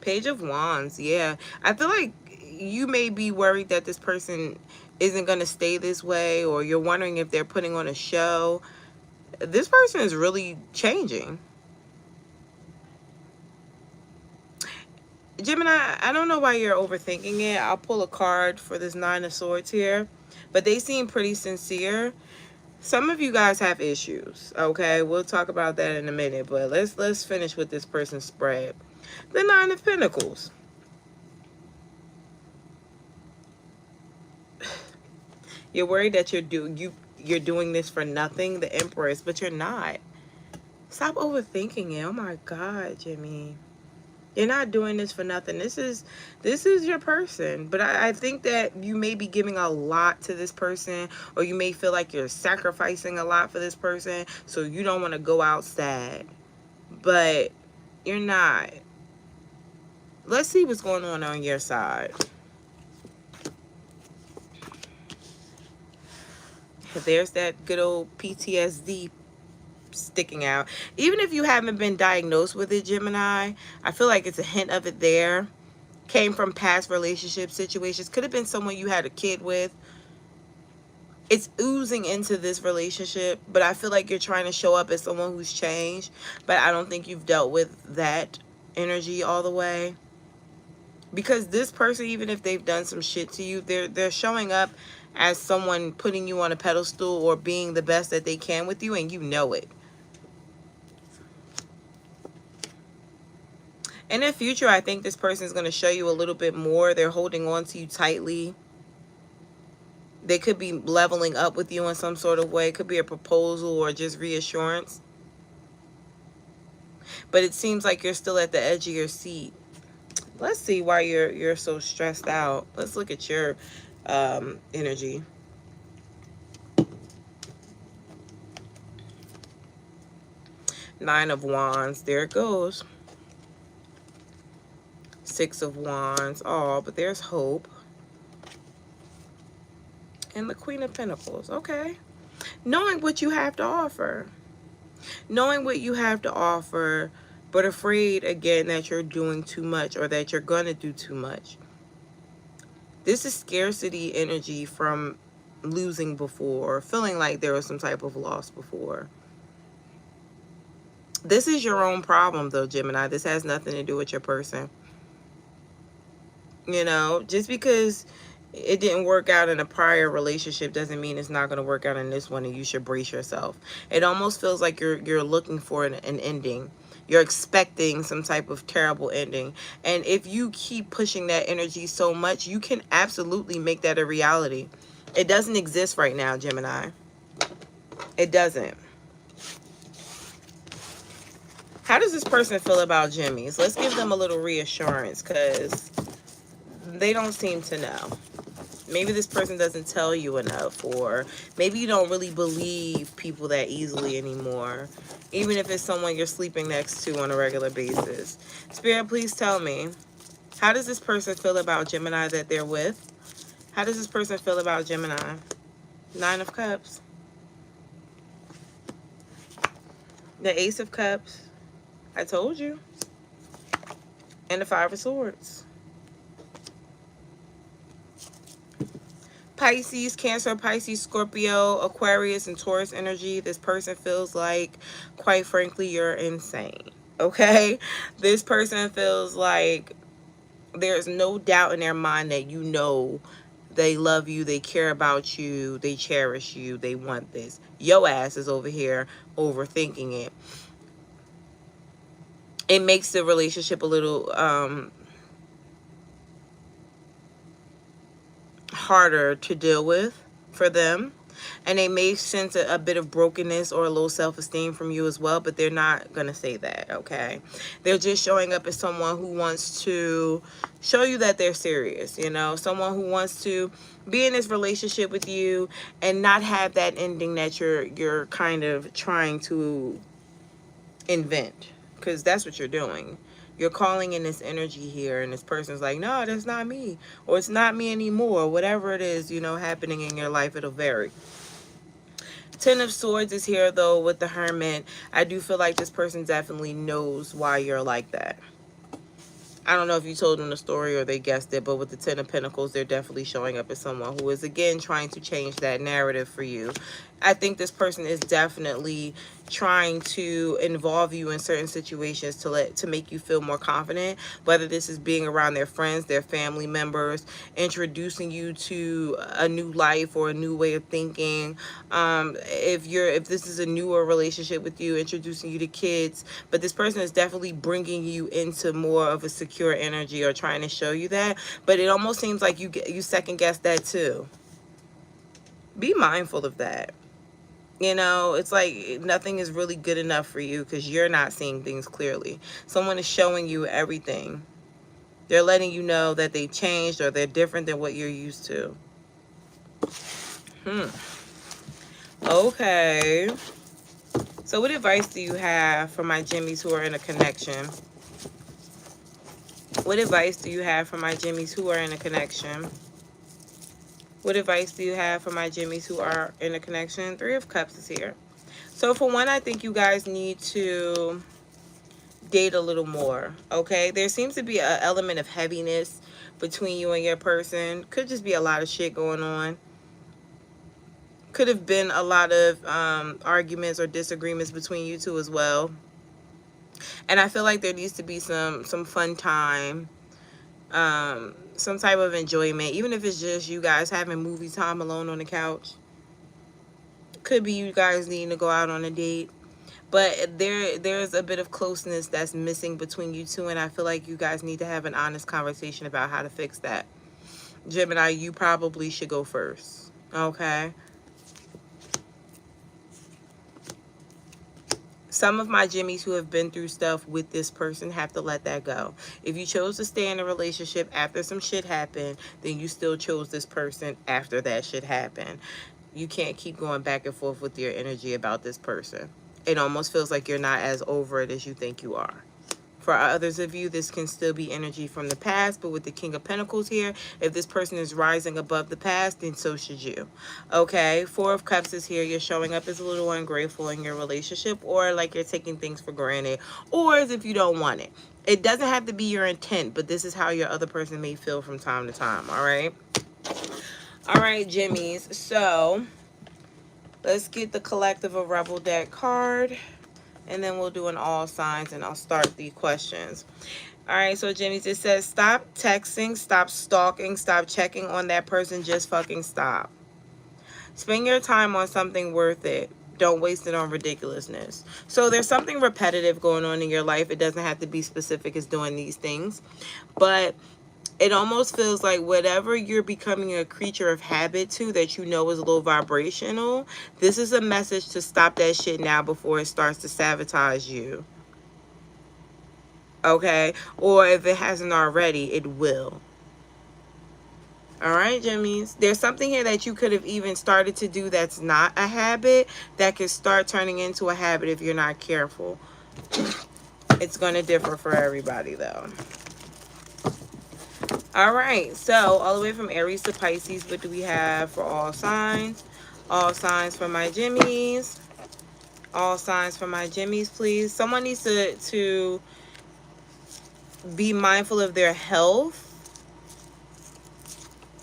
Page of Wands. Yeah, I feel like you may be worried that this person isn't going to stay this way, or you're wondering if they're putting on a show. This person is really changing. Gemini, I don't know why you're overthinking it. I'll pull a card for this 9 of Swords here. But they seem pretty sincere. Some of you guys have issues, okay? We'll talk about that in a minute. But let's finish with this person's spread. The 9 of Pentacles. You're worried that you're doing this for nothing, the Empress, but you're not. Stop overthinking it. Oh my God, Jimmy. You're not doing this for nothing. This is your person. But I think that you may be giving a lot to this person, or you may feel like you're sacrificing a lot for this person, so you don't want to go out sad. But you're not. Let's see what's going on your side. There's that good old PTSD sticking out. Even if you haven't been diagnosed with it, Gemini, I feel like it's a hint of it there. Came from past relationship situations. Could have been someone you had a kid with. It's oozing into this relationship, but I feel like you're trying to show up as someone who's changed, but I don't think you've dealt with that energy all the way. Because this person, even if they've done some shit to you, they're showing up as someone putting you on a pedestal or being the best that they can with you, and you know it. In the future, I think this person is going to show you a little bit more. They're holding on to you tightly. They could be leveling up with you in some sort of way. It could be a proposal or just reassurance. But it seems like you're still at the edge of your seat. Let's see why you're so stressed out. Let's look at your energy. Nine of Wands. There it goes. Six of Wands. Oh, but there's hope. And the Queen of Pentacles. Okay. Knowing what you have to offer. Knowing what you have to offer, but afraid again that you're doing too much or that you're going to do too much. This is scarcity energy from losing before, feeling like there was some type of loss before. This is your own problem though, Gemini. This has nothing to do with your person. You know, just because it didn't work out in a prior relationship doesn't mean it's not going to work out in this one, and you should brace yourself. It almost feels like you're looking for an ending. You're expecting some type of terrible ending. And if you keep pushing that energy so much, you can absolutely make that a reality. It doesn't exist right now, Gemini. It doesn't. How does this person feel about Jimmy's? Let's give them a little reassurance, because they don't seem to know. Maybe this person doesn't tell you enough, or maybe you don't really believe people that easily anymore, even if it's someone you're sleeping next to on a regular basis. Spirit, please tell me, how does this person feel about Gemini that they're with? How does this person feel about Gemini? Nine of Cups. The Ace of Cups. I told you. And the Five of Swords. Pisces, Cancer, Pisces, Scorpio, Aquarius, and Taurus energy. This person feels like, quite frankly, you're insane. Okay? This person feels like there's no doubt in their mind that you know they love you, they care about you, they cherish you, they want this. Your ass is over here overthinking it. It makes the relationship a little harder to deal with for them, and they may sense a bit of brokenness or a low self-esteem from you as well, but they're not gonna say that. Okay, they're just showing up as someone who wants to show you that they're serious, you know, someone who wants to be in this relationship with you and not have that ending that you're kind of trying to invent, because that's what you're doing. You're calling in this energy here, and this person's like, no, that's not me, or it's not me anymore. Whatever it is, you know, happening in your life, it'll vary. Ten of Swords is here, though, with the Hermit. I do feel like this person definitely knows why you're like that. I don't know if you told them the story or they guessed it, but with the Ten of Pentacles, they're definitely showing up as someone who is, again, trying to change that narrative for you. I think this person is definitely trying to involve you in certain situations to make you feel more confident, whether this is being around their friends, their family members, introducing you to a new life or a new way of thinking. If this is a newer relationship with you, introducing you to kids, but this person is definitely bringing you into more of a secure energy or trying to show you that. But it almost seems like you second guess that too. Be mindful of that. You know, it's like nothing is really good enough for you because you're not seeing things clearly. Someone is showing you everything. They're letting you know that they've changed or they're different than what you're used to. Okay. So what advice do you have for my Jimmies who are in a connection? What advice do you have for my Jimmies who are in a connection? What advice do you have for my Jimmies who are in a connection? Three of Cups is here. So for one, I think you guys need to date a little more, okay? There seems to be an element of heaviness between you and your person. Could just be a lot of shit going on. Could have been a lot of arguments or disagreements between you two as well. And I feel like there needs to be some fun time, some type of enjoyment, even if it's just you guys having movie time alone on the couch. Could be you guys needing to go out on a date. But there's a bit of closeness that's missing between you two, and I feel like you guys need to have an honest conversation about how to fix that. Gemini, you probably should go first, okay? Some of my Jimmies who have been through stuff with this person have to let that go. If you chose to stay in a relationship after some shit happened, then you still chose this person after that shit happened. You can't keep going back and forth with your energy about this person. It almost feels like you're not as over it as you think you are. For others of you, this can still be energy from the past, but with the King of Pentacles here, if this person is rising above the past, then so should you. Okay, Four of Cups is here. You're showing up as a little ungrateful in your relationship, or like you're taking things for granted, or as if you don't want it. It doesn't have to be your intent, but this is how your other person may feel from time to time, all right? All right, Jimmies. So let's get the Collective of Rebel deck card. And then we'll do an all signs and I'll start the questions. All right, so Jimmy's, it says stop texting, stop stalking, stop checking on that person, just fucking stop. Spend your time on something worth it. Don't waste it on ridiculousness. So there's something repetitive going on in your life. It doesn't have to be specific as doing these things, but it almost feels like whatever you're becoming a creature of habit to that you know is low vibrational, this is a message to stop that shit now before it starts to sabotage you. Okay? Or if it hasn't already, it will. All right, Jimmies. There's something here that you could have even started to do that's not a habit that could start turning into a habit if you're not careful. It's going to differ for everybody, though. All right, so all the way from Aries to Pisces, what do we have for all signs? All signs for my Jimmies. All signs for my Jimmies, please. Someone needs to be mindful of their health.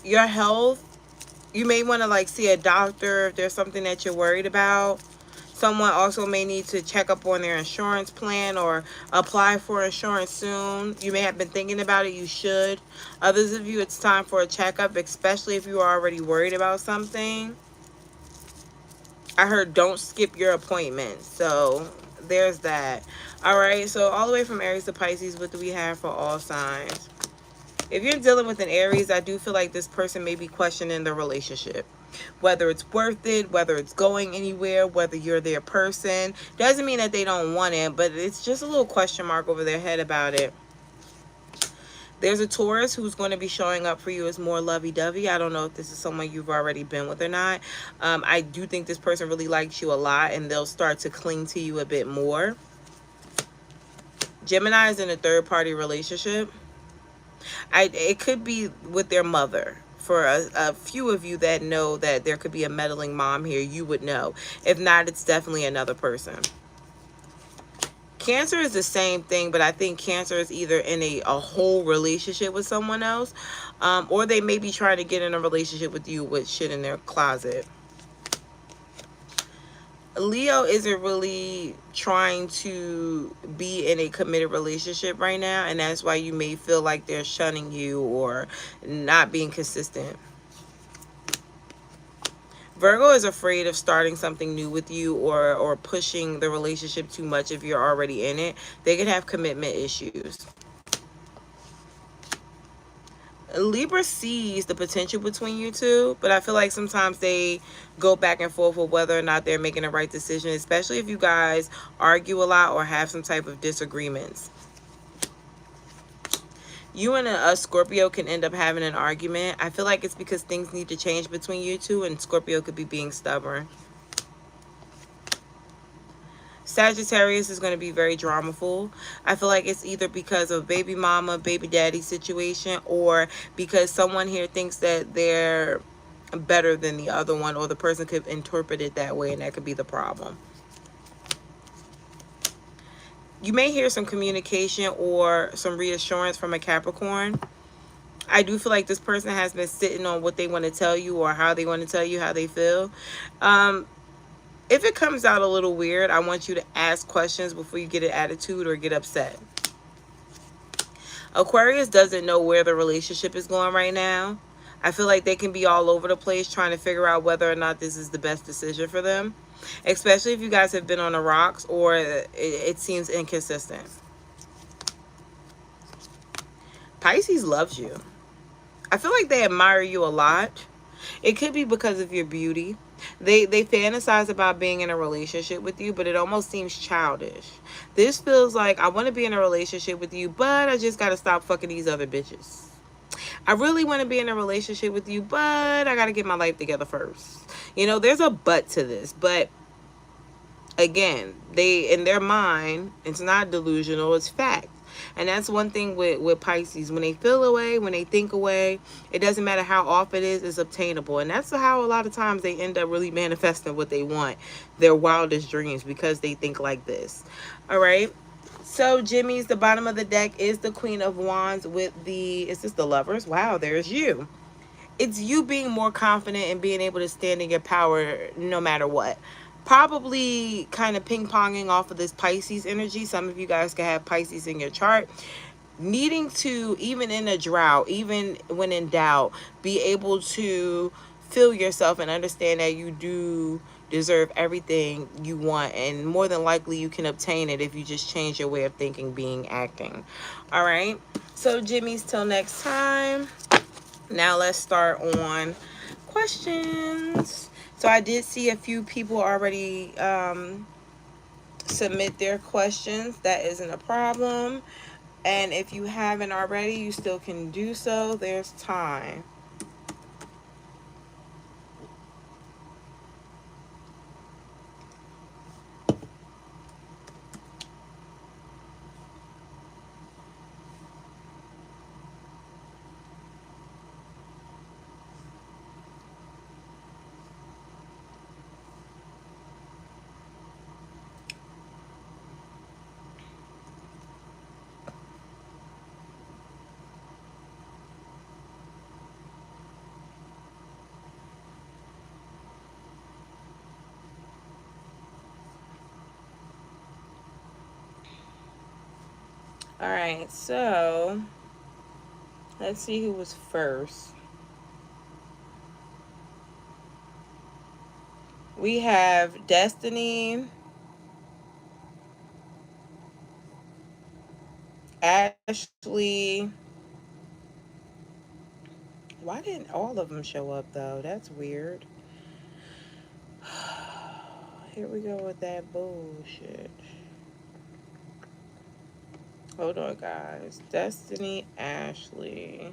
Your health, you may want to like see a doctor if there's something that you're worried about. Someone also may need to check up on their insurance plan or apply for insurance soon. You may have been thinking about it. You should. Others of you, it's time for a checkup, especially if you are already worried about something. I heard don't skip your appointment. So there's that. All right. So all the way from Aries to Pisces, what do we have for all signs? If you're dealing with an Aries, I do feel like this person may be questioning the relationship. Whether it's worth it, whether it's going anywhere, whether you're their person. Doesn't mean that they don't want it, but it's just a little question mark over their head about it. There's a Taurus who's going to be showing up for you as more lovey-dovey. I don't know if this is someone you've already been with or not. I do think this person really likes you a lot, and they'll start to cling to you a bit more. Gemini is in a third-party relationship. It could be with their mother. For a few of you that know that there could be a meddling mom here, you would know. If not, it's definitely another person. Cancer is the same thing, but I think Cancer is either in a whole relationship with someone else, or they may be trying to get in a relationship with you with shit in their closet. Leo isn't really trying to be in a committed relationship right now, and that's why you may feel like they're shunning you or not being consistent. Virgo is afraid of starting something new with you or pushing the relationship too much if you're already in it. They could have commitment issues. Libra sees the potential between you two, but I feel like sometimes they go back and forth with whether or not they're making the right decision, especially if you guys argue a lot or have some type of disagreements. You and a Scorpio can end up having an argument. I feel like it's because things need to change between you two, and Scorpio could be being stubborn. Sagittarius is going to be very dramaful. I feel like it's either because of baby mama, baby daddy situation, or because someone here thinks that they're better than the other one, or the person could interpret it that way, and that could be the problem. You may hear some communication or some reassurance from a Capricorn. I do feel like this person has been sitting on what they want to tell you or how they want to tell you how they feel. If it comes out a little weird, I want you to ask questions before you get an attitude or get upset. Aquarius doesn't know where the relationship is going right now. I feel like they can be all over the place trying to figure out whether or not this is the best decision for them. Especially if you guys have been on the rocks or it seems inconsistent. Pisces loves you. I feel like they admire you a lot. It could be because of your beauty. They fantasize about being in a relationship with you, but it almost seems childish. This feels like, I want to be in a relationship with you, but I just got to stop fucking these other bitches. I really want to be in a relationship with you, but I got to get my life together first. You know, there's a but to this, but again, they, in their mind, it's not delusional, it's fact. And that's one thing with Pisces. When they feel away, when they think away, it doesn't matter how off it is, it's obtainable. And that's how a lot of times they end up really manifesting what they want, their wildest dreams, because they think like this. All right. So Jimmy's, the bottom of the deck is the Queen of Wands with the, is this the Lovers? Wow, there's you. It's you being more confident and being able to stand in your power no matter what. Probably kind of ping-ponging off of this Pisces energy. Some of you guys can have Pisces in your chart. Needing to, even in a drought, even when in doubt, be able to feel yourself and understand that you do deserve everything you want, and more than likely you can obtain it if you just change your way of thinking, being, acting. All right. So Jimmy's, till next time. Now let's start on questions. So I did see a few people already submit their questions. That isn't a problem. And if you haven't already, you still can do so. There's time. All right, so let's see who was first. We have Destiny, Ashley. Why didn't all of them show up though? That's weird. Here we go with that bullshit. Hold on, guys. Destiny, Ashley.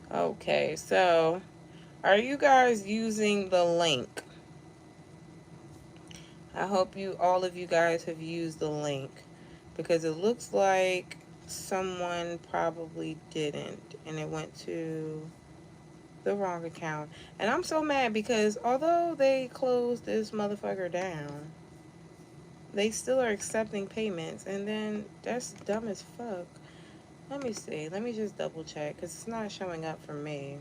Okay, so are you guys using the link? I hope you, all of you guys, have used the link, because it looks like someone probably didn't and it went to the wrong account. And I'm so mad because although they closed this motherfucker down, they still are accepting payments, and then that's dumb as fuck. Let me see. Let me just double check because it's not showing up for me.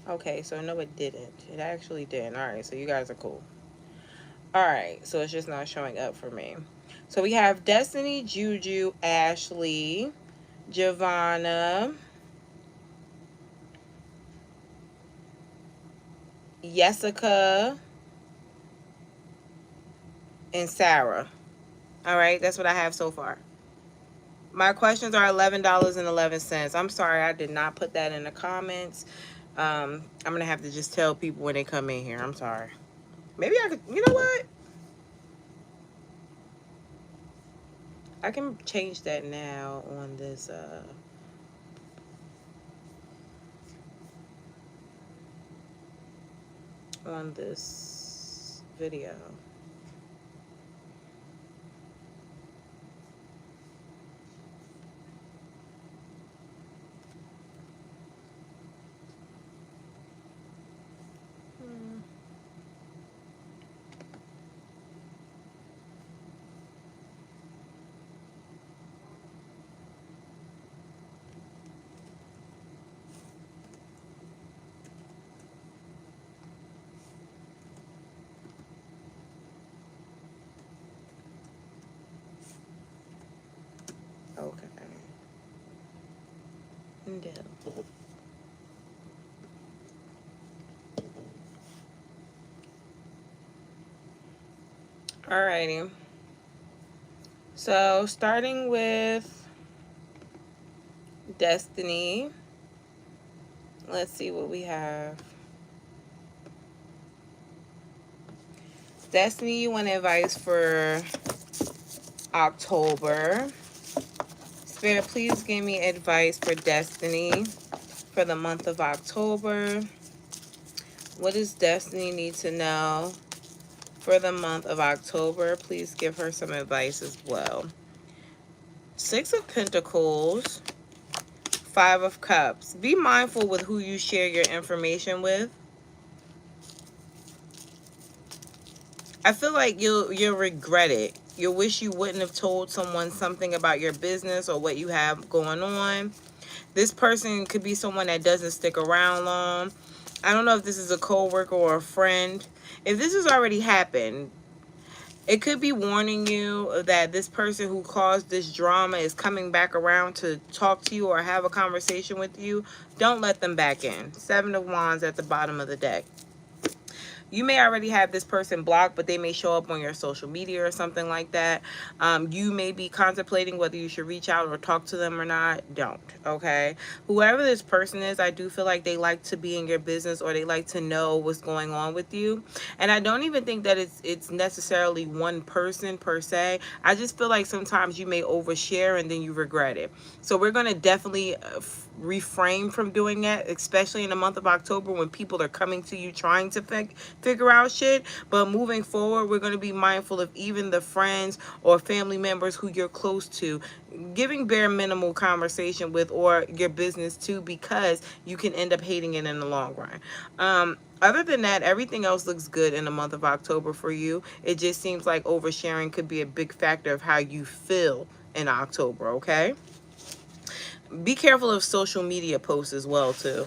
Okay, so no, it didn't. It actually didn't. All right, so you guys are cool. All right, so it's just not showing up for me. So we have Destiny, Juju, Ashley, Giovanna, Jessica, and Sarah. All right, that's what I have so far. My questions are $11.11. I'm sorry I did not put that in the comments. I'm going to have to just tell people when they come in here. I'm sorry. Maybe I could, you know what? I can change that now on this, video. Okay. No. Alrighty. So starting with Destiny. Let's see what we have. Destiny, you want advice for October. Spirit, please give me advice for Destiny for the month of October. What does Destiny need to know for the month of October? Please give her some advice as well. Six of Pentacles, Five of Cups. Be mindful with who you share your information with. I feel like you'll regret it. You'll wish you wouldn't have told someone something about your business or what you have going on. This person could be someone that doesn't stick around long. I don't know if this is a coworker or a friend. If this has already happened, it could be warning you that this person who caused this drama is coming back around to talk to you or have a conversation with you. Don't let them back in. Seven of Wands at the bottom of the deck. You may already have this person blocked, but they may show up on your social media or something like that. You may be contemplating whether you should reach out or talk to them or not. Don't, okay? Whoever this person is, I do feel like they like to be in your business or they like to know what's going on with you. And I don't even think that it's necessarily one person per se. I just feel like sometimes you may overshare and then you regret it. So we're going to definitely refrain from doing that, especially in the month of October when people are coming to you trying to figure out shit. But moving forward, we're going to be mindful of even the friends or family members who you're close to, giving bare minimal conversation with, or your business too, because you can end up hating it in the long run. Other than that, everything else looks good in the month of October for you. It just seems like oversharing could be a big factor of how you feel in October, okay? Be careful of social media posts as well too.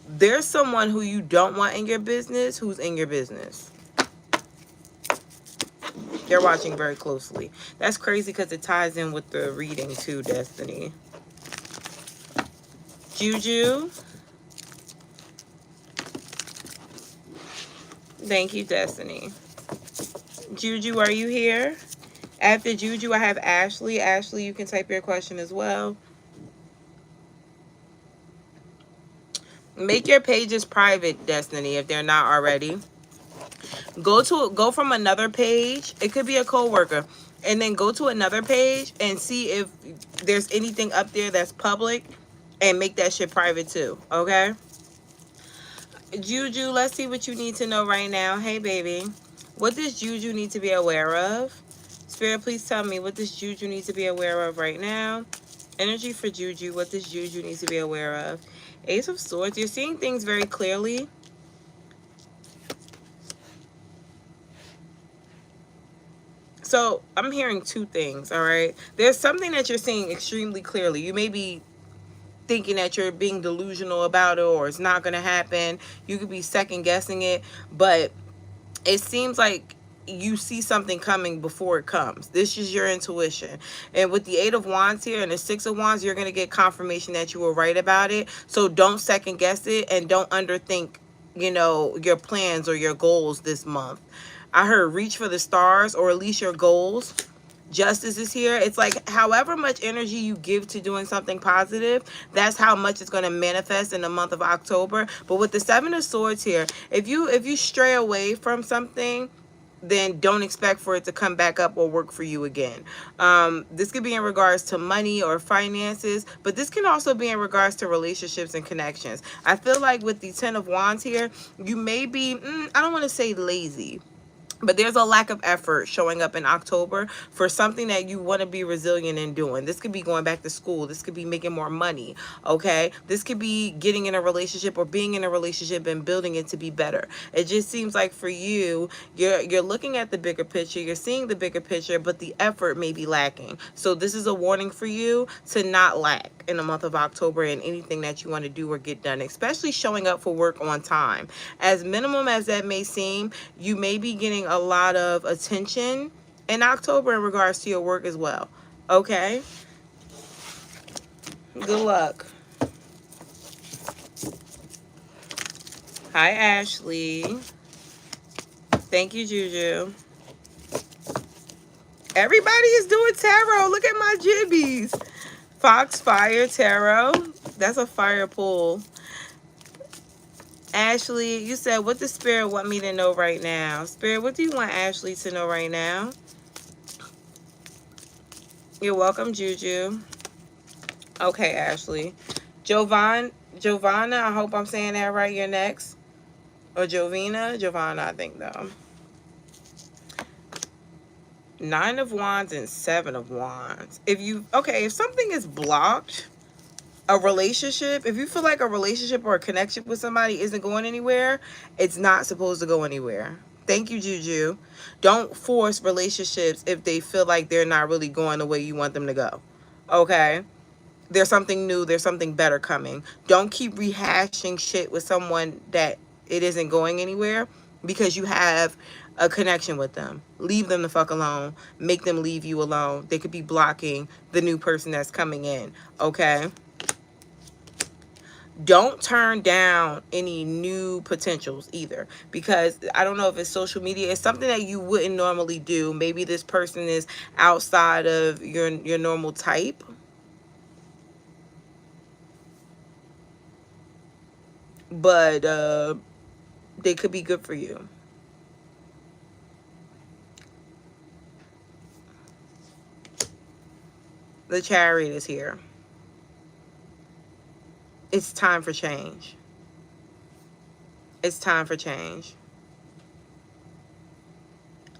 There's someone who you don't want in your business who's in your business. They're watching very closely. That's crazy because it ties in with the reading too, Destiny. Juju. Thank you, Destiny. Juju, are you here? After Juju, I have Ashley. Ashley, you can type your question as well. Make your pages private, Destiny, if they're not already. Go from another page. It could be a coworker. And then go to another page and see if there's anything up there that's public and make that shit private too. Okay? Juju, let's see what you need to know right now. Hey, baby. What does Juju need to be aware of? Spirit, please tell me, what does Juju need to be aware of right now? Energy for Juju. What does Juju need to be aware of? Ace of Swords. You're seeing things very clearly. So I'm hearing two things, all right? There's something that you're seeing extremely clearly. You may be thinking that you're being delusional about it or it's not going to happen. You could be second guessing it, but it seems like you see something coming before it comes. This is your intuition. And with the Eight of Wands here and the Six of Wands, you're going to get confirmation that you were right about it. So don't second guess it and don't underthink, you know, your plans or your goals this month. I heard reach for the stars, or at least your goals. Justice is here. It's like however much energy you give to doing something positive, that's how much it's going to manifest in the month of October. But with the Seven of Swords here, if you stray away from something, then don't expect for it to come back up or work for you again. This could be in regards to money or finances, but this can also be in regards to relationships and connections. I feel like with the Ten of Wands here, you may be, I don't want to say lazy, but there's a lack of effort showing up in October for something that you want to be resilient in doing. This could be going back to school. This could be making more money, okay? This could be getting in a relationship or being in a relationship and building it to be better. It just seems like for you, you're looking at the bigger picture. You're seeing the bigger picture, but the effort may be lacking. So this is a warning for you to not lack in the month of October in anything that you want to do or get done, especially showing up for work on time. As minimum as that may seem, you may be getting a lot of attention in October in regards to your work as well. Okay? Good luck. Hi, Ashley. Thank you, Juju. Everybody is doing tarot. Look at my jibbies. Foxfire Tarot. That's a fire pull. Ashley, you said, what does Spirit want me to know right now? Spirit, what do you want Ashley to know right now? You're welcome, Juju. Okay, Ashley. Giovanna, I hope I'm saying that right. You're next. Or Jovina? Giovanna, I think, though. 9 of Wands and 7 of Wands. If something is blocked, a relationship, if you feel like a relationship or a connection with somebody isn't going anywhere, it's not supposed to go anywhere. Thank you, Juju. Don't force relationships if they feel like they're not really going the way you want them to go. Okay? There's something new. There's something better coming. Don't keep rehashing shit with someone that it isn't going anywhere because you have a connection with them. Leave them the fuck alone. Make them leave you alone. They could be blocking the new person that's coming in. Okay? Don't turn down any new potentials either, because I don't know if it's social media. It's something that you wouldn't normally do. Maybe this person is outside of your normal type. But they could be good for you. The Chariot is here. It's time for change. It's time for change.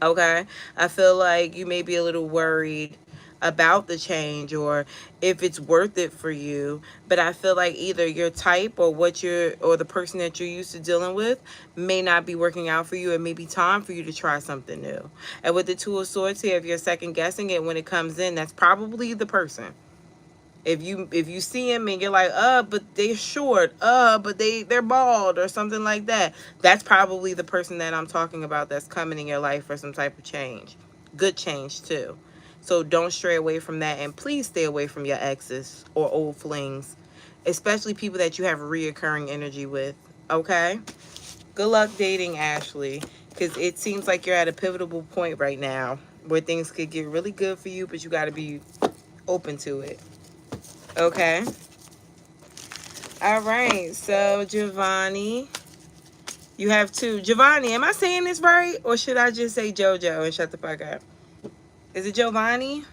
Okay? I feel like you may be a little worried about the change or if it's worth it for you, but I feel like either your type or the person that you're used to dealing with may not be working out for you. It may be time for you to try something new. And with the Two of Swords here, if you're second guessing it when it comes in, that's probably the person. If you see him and you're like, but they're short, but they're bald or something like that, that's probably the person that I'm talking about that's coming in your life for some type of change. Good change too. So don't stray away from that, and please stay away from your exes or old flings, especially people that you have reoccurring energy with. Okay? Good luck dating, Ashley, because it seems like you're at a pivotal point right now where things could get really good for you, but you got to be open to it. Okay. All right. So, Giovanni, you have 2. Giovanni, am I saying this right? Or should I just say JoJo and shut the fuck up? Is it Giovanni?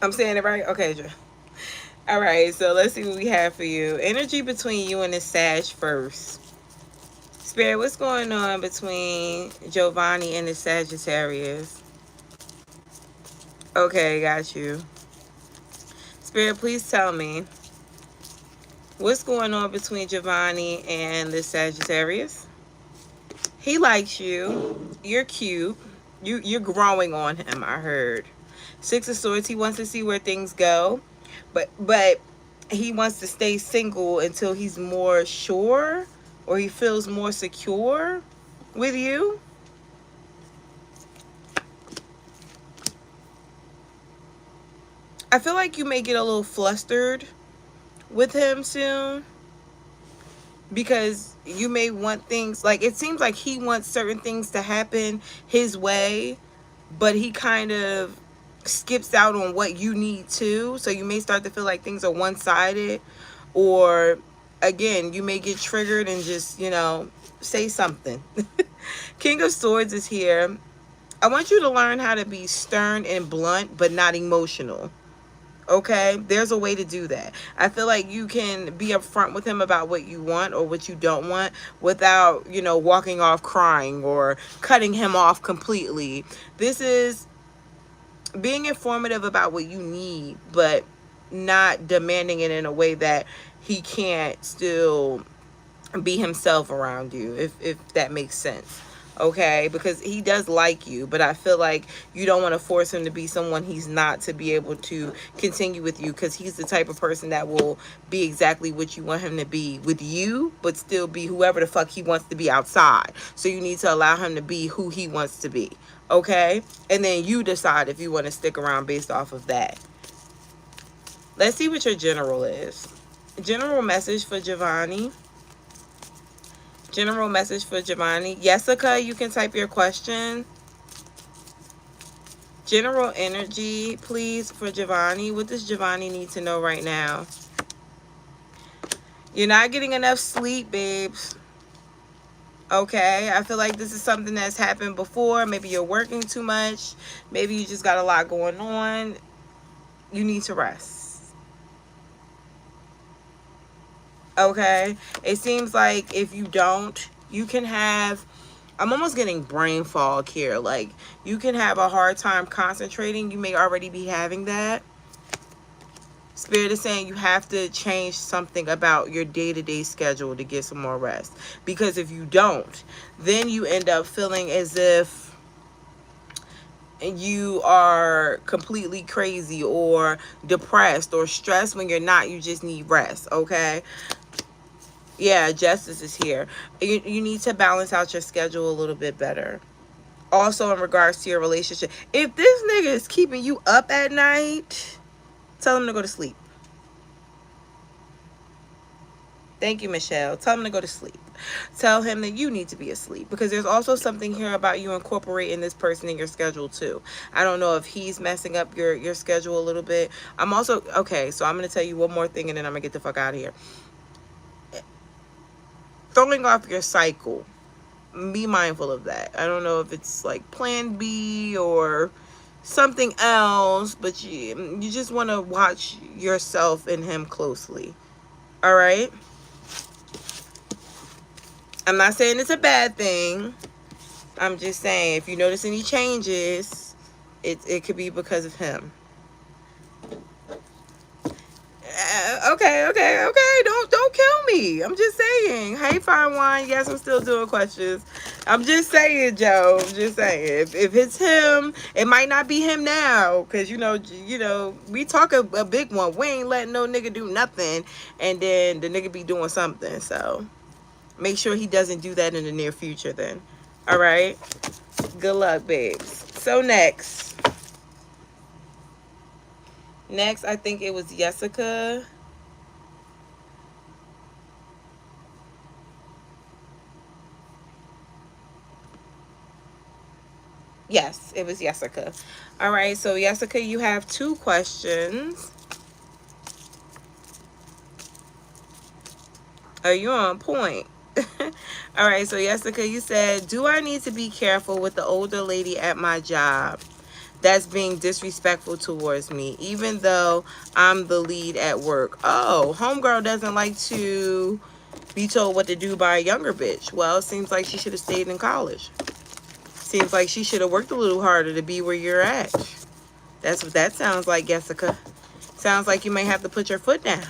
I'm saying it right? Okay, all right. So, let's see what we have for you. Energy between you and the Sag first. Spirit, what's going on between Giovanni and the Sagittarius? Okay, got you. Spirit, please tell me what's going on between Giovanni and the Sagittarius. He likes you. You're cute. You're growing on him, I heard. 6 of Swords, he wants to see where things go. But he wants to stay single until he's more sure or he feels more secure with you. I feel like you may get a little flustered with him soon, because you may want things, like it seems like he wants certain things to happen his way, but he kind of skips out on what you need to. So you may start to feel like things are one-sided, or again, you may get triggered and just, say something. King of Swords is here. I want you to learn how to be stern and blunt, but not emotional. Okay, there's a way to do that. I feel like you can be upfront with him about what you want or what you don't want without, walking off crying or cutting him off completely. This is being informative about what you need, but not demanding it in a way that he can't still be himself around you, if that makes sense. okay? Because he does like you, but I feel like you don't want to force him to be someone he's not, to be able to continue with you, because he's the type of person that will be exactly what you want him to be with you, but still be whoever the fuck he wants to be outside. So you need to allow him to be who he wants to be, okay? And then you decide if you want to stick around based off of that. Let's see what your general is. General message for Giovanni. General message for Giovanni. Jessica, you can type your question. General energy, please, for Giovanni. What does Giovanni need to know right now? You're not getting enough sleep, babes. Okay, I feel like this is something that's happened before. Maybe you're working too much. Maybe you just got a lot going on. You need to rest. Okay, it seems like if you don't, you can have, I'm almost getting brain fog here. Like, you can have a hard time concentrating. You may already be having that. Spirit is saying you have to change something about your day-to-day schedule to get some more rest. Because if you don't, then you end up feeling as if you are completely crazy or depressed or stressed, when you're not. You just need rest, okay? Yeah, justice is here. You need to balance out your schedule a little bit better. Also, in regards to your relationship, if this nigga is keeping you up at night, tell him to go to sleep. Thank you, Michelle. Tell him to go to sleep. Tell him that you need to be asleep, because there's also something here about you incorporating this person in your schedule too. I don't know if he's messing up your schedule a little bit. I'm also, okay, so I'm going to tell you one more thing and then I'm going to get the fuck out of here. Throwing off your cycle. Be mindful of that. I don't know if it's like plan B or something else, but you just want to watch yourself and him closely. All right? I'm not saying it's a bad thing. I'm just saying if you notice any changes, it could be because of him. Okay. Don't kill me. I'm just saying. Hey, fine wine. Yes, I'm still doing questions. I'm just saying, Joe. I'm just saying. If it's him, it might not be him now, because you know, we talk a big one. We ain't letting no nigga do nothing, and then the nigga be doing something. So make sure he doesn't do that in the near future. Then, all right. Good luck, babes. So next, I think it was Jessica. Yes, it was Jessica. All right, so Jessica, you have 2 questions. Are you on point? All right, so Jessica, you said, do I need to be careful with the older lady at my job that's being disrespectful towards me, even though I'm the lead at work? Oh, homegirl doesn't like to be told what to do by a younger bitch. Well, it seems like she should have stayed in college. Seems like she should have worked a little harder to be where you're at. That's what that sounds like, Jessica. Sounds like you may have to put your foot down.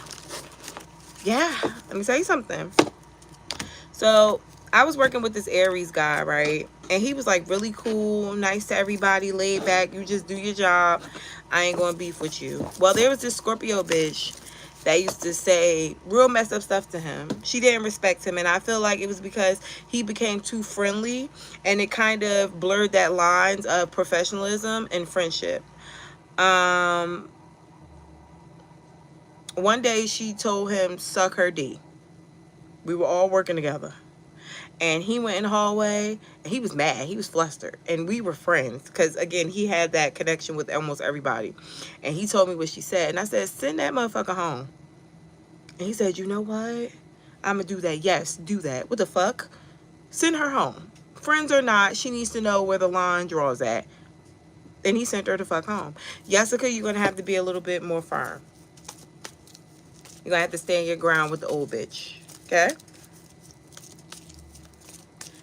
Yeah, let me tell you something. So I was working with this Aries guy, right? And he was like really cool, nice to everybody, laid back. You just do your job. I ain't gonna beef with you. Well, there was this Scorpio bitch that used to say real messed up stuff to him. She didn't respect him, and I feel like it was because he became too friendly, and it kind of blurred that lines of professionalism and friendship. One day she told him, suck her D. We were all working together. And he went in the hallway, and he was mad. He was flustered. And we were friends, because, again, he had that connection with almost everybody. And he told me what she said. And I said, send that motherfucker home. And he said, you know what? I'm going to do that. Yes, do that. What the fuck? Send her home. Friends or not, she needs to know where the line draws at. And he sent her the fuck home. Jessica, you're going to have to be a little bit more firm. You're going to have to stand your ground with the old bitch. Okay?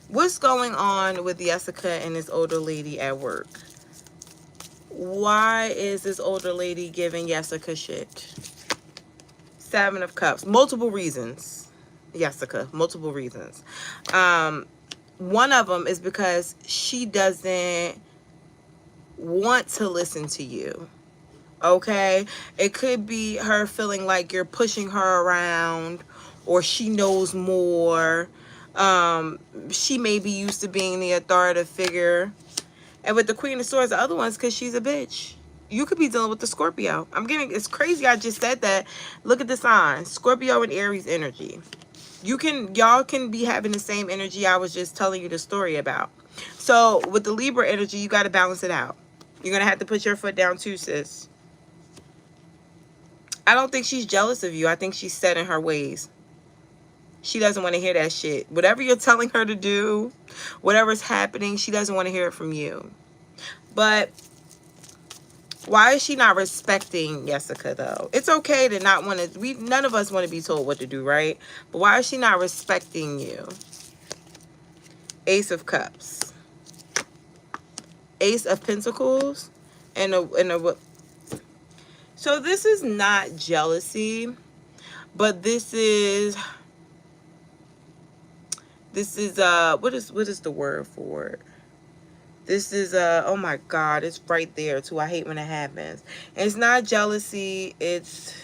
What's going on with Jessica and this older lady at work? Why is this older lady giving Jessica shit? 7 of Cups. Multiple reasons, Jessica. Multiple reasons. one of them is because she doesn't want to listen to you. Okay, it could be her feeling like you're pushing her around, or she knows more. She may be used to being the authoritative figure. And with the Queen of Swords, the other one's because she's a bitch. You could be dealing with the Scorpio. It's crazy I just said that. Look at the signs. Scorpio and Aries energy. Y'all can be having the same energy I was just telling you the story about. So with the Libra energy, you got to balance it out. You're going to have to put your foot down too, sis. I don't think she's jealous of you. I think she's set in her ways. She doesn't want to hear that shit. Whatever you're telling her to do, whatever's happening, she doesn't want to hear it from you. But why is she not respecting Jessica, though? It's okay to not want to... None of us want to be told what to do, right? But why is she not respecting you? Ace of Cups. Ace of Pentacles. And a... So this is not jealousy, but this is what is the word for it? This is oh my God, it's right there too. I hate when it happens. And it's not jealousy, it's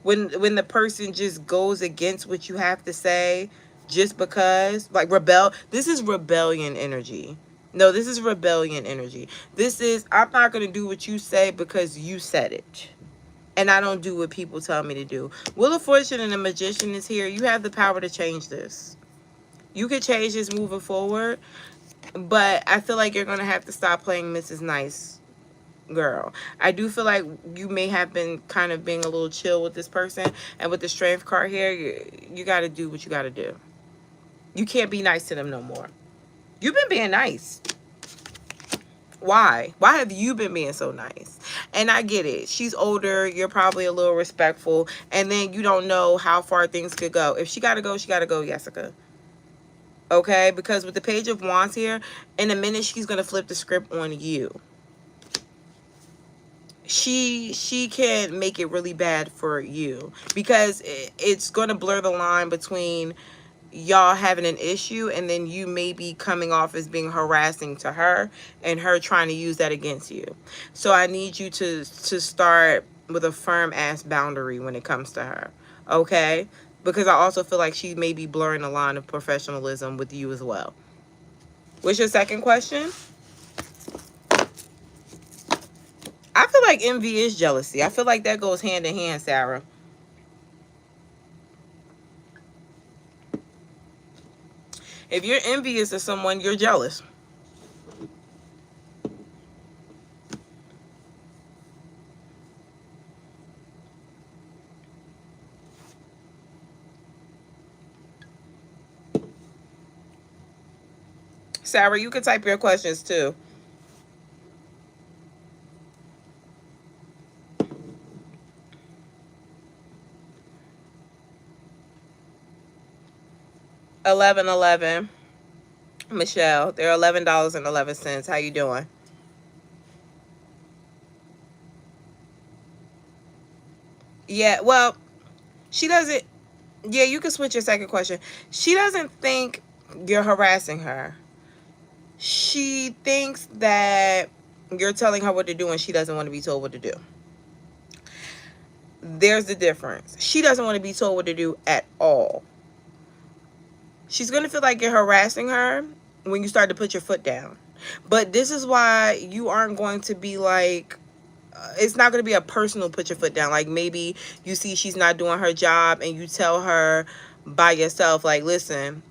when the person just goes against what you have to say just because, like this is rebellion energy. No, this is rebellion energy. This is, I'm not going to do what you say because you said it. And I don't do what people tell me to do. Wheel of Fortune and the Magician is here. You have the power to change this. You could change this moving forward. But I feel like you're going to have to stop playing Mrs. Nice Girl. I do feel like you may have been kind of being a little chill with this person. And with the Strength card here, you got to do what you got to do. You can't be nice to them no more. You've been being nice. Why? Why have you been being so nice? And I get it. She's older. You're probably a little respectful. And then you don't know how far things could go. If she got to go, she got to go, Jessica. Okay? Because with the Page of Wands here, in a minute, she's going to flip the script on you. She can make it really bad for you. Because it's going to blur the line between y'all having an issue, and then you may be coming off as being harassing to her, and her trying to use that against you. So I need you to start with a firm ass boundary when it comes to her, okay? Because I also feel like she may be blurring the line of professionalism with you as well. What's your second question? I feel like envy is jealousy. I feel like that goes hand in hand, Sarah. If you're envious of someone, you're jealous. Sarah, you can type your questions too. $11.11. Michelle, they're $11.11. How you doing? Yeah, well, she doesn't. Yeah, you can switch your second question. She doesn't think you're harassing her. She thinks that you're telling her what to do, and she doesn't want to be told what to do. There's the difference. She doesn't want to be told what to do at all. She's going to feel like you're harassing her when you start to put your foot down. But this is why you aren't going to be like, it's not going to be a personal put your foot down. Like maybe you see she's not doing her job and you tell her by yourself, like, listen,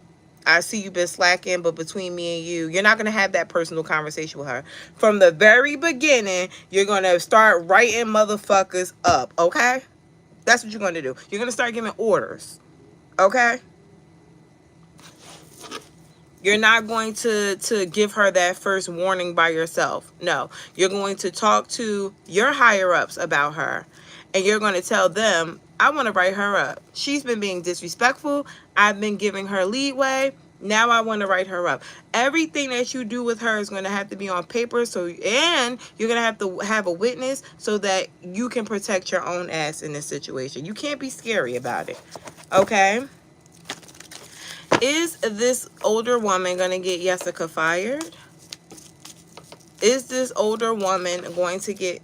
I see you've been slacking, but between me and you, you're not going to have that personal conversation with her. From the very beginning, you're going to start writing motherfuckers up, okay? That's what you're going to do. You're going to start giving orders, okay? You're not going to give her that first warning by yourself. No, you're going to talk to your higher-ups about her, and you're going to tell them, I want to write her up. She's been being disrespectful. I've been giving her leeway. Now I want to write her up. Everything that you do with her is going to have to be on paper. And you're going to have a witness so that you can protect your own ass in this situation. You can't be scary about it. Okay? Is this older woman going to get Jessica fired? Is this older woman going to get...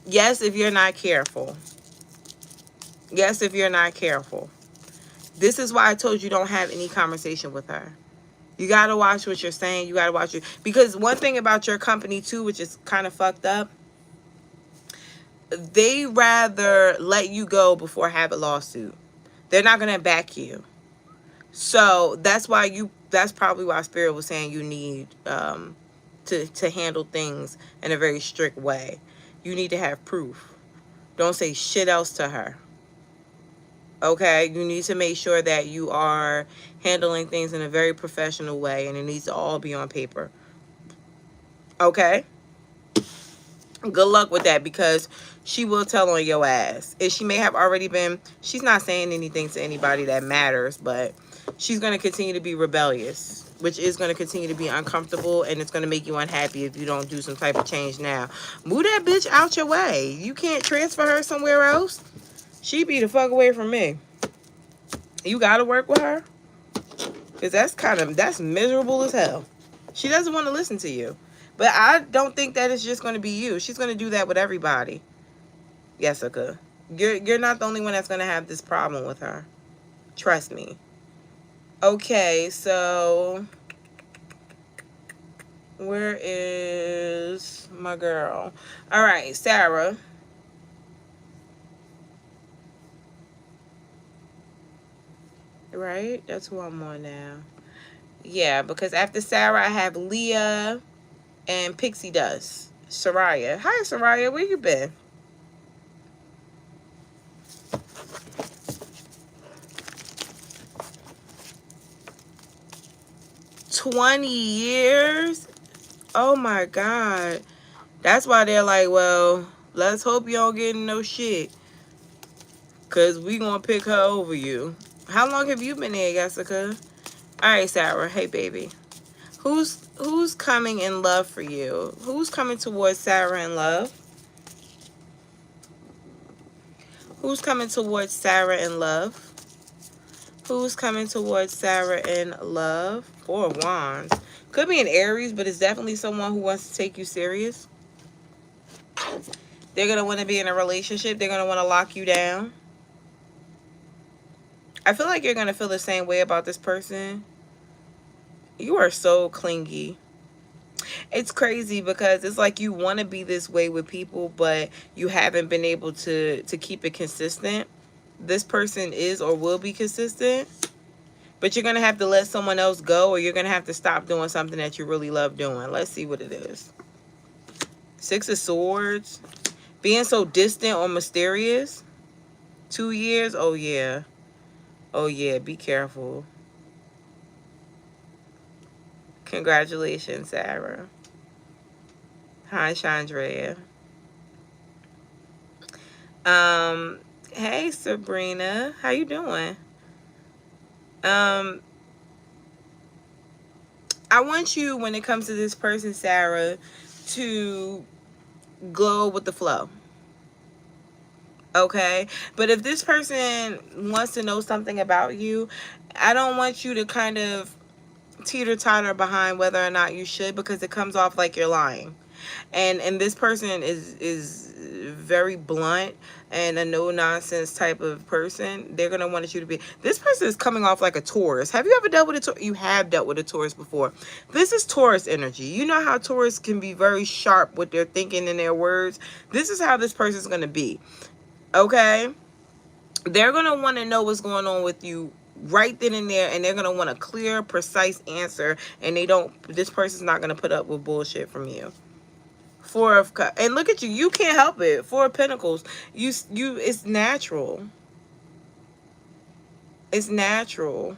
Yes, if you're not careful. Yes, if you're not careful. This is why I told you don't have any conversation with her. You got to watch what you're saying. You got to watch it. Because one thing about your company, too, which is kind of fucked up, they rather let you go before have a lawsuit. They're not going to back you. So that's why that's probably why Spirit was saying you need to handle things in a very strict way. You need to have proof. Don't say shit else to her. Okay, you need to make sure that you are handling things in a very professional way, and it needs to all be on paper. Okay? Good luck with that, because she will tell on your ass. And she may have already been... She's not saying anything to anybody that matters, but she's going to continue to be rebellious, which is going to continue to be uncomfortable, and it's going to make you unhappy if you don't do some type of change now. Move that bitch out your way. You can't transfer her somewhere else. She be the fuck away from me. You gotta work with her, because that's miserable as hell. She doesn't want to listen to you. But I don't think that it's just going to be you. She's going to do that with everybody. Jessica, you're not the only one that's going to have this problem with her. Trust me. Okay, so where is my girl? All right, Sarah. Right? That's who I'm on now. Yeah, because after Sarah, I have Leah and Pixie Dust. Soraya. Hi, Soraya. Where you been? $20 years? Oh, my God. That's why they're like, well, let's hope you don't get no shit, because we going to pick her over you. How long have you been there, Jessica? All right, Sarah. Hey, baby. Who's coming in love for you? Who's coming towards Sarah in love? Who's coming towards Sarah in love? Who's coming towards Sarah in love? Four of Wands. Could be an Aries, but it's definitely someone who wants to take you serious. They're going to want to be in a relationship. They're going to want to lock you down. I feel like you're going to feel the same way about this person. You are so clingy. It's crazy, because it's like you want to be this way with people, but you haven't been able to keep it consistent. This person is or will be consistent, but you're going to have to let someone else go, or you're going to have to stop doing something that you really love doing. Let's see what it is. Six of Swords. Being so distant or mysterious. 2 years. Oh, yeah. Oh, yeah. Be careful. Congratulations, Sarah. Hi, Chandrea. Hey, Sabrina. How you doing? I want you, when it comes to this person, Sarah, to go with the flow. Okay? But if this person wants to know something about you, I don't want you to kind of teeter-totter behind whether or not you should, because it comes off like you're lying. And this person is very blunt and a no-nonsense type of person. They're going to want you to be... This person is coming off like a Taurus. Have you ever dealt with a Taurus? You have dealt with a Taurus before. This is Taurus energy. You know how Taurus can be very sharp with their thinking and their words? This is how this person is going to be. Okay? They're going to want to know what's going on with you right then and there, and they're going to want a clear, precise answer, and this person's not going to put up with bullshit from you. Four of Cups. And look at you. You can't help it. Four of Pentacles. It's natural. It's natural.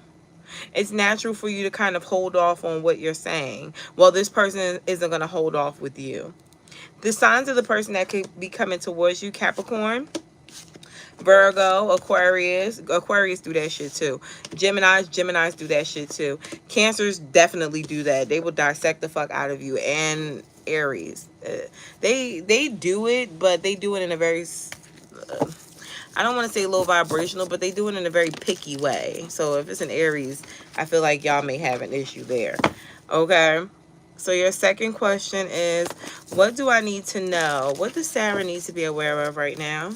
It's natural for you to kind of hold off on what you're saying. Well, this person isn't going to hold off with you. The signs of the person that could be coming towards you: Capricorn, Virgo, Aquarius. Aquarius do that shit too. Geminis do that shit too. Cancers definitely do that. They will dissect the fuck out of you. And Aries. They do it, but they do it in a very... I don't want to say low vibrational, but they do it in a very picky way. So if it's an Aries, I feel like y'all may have an issue there. Okay. So your second question is, what do I need to know? What does Sarah need to be aware of right now?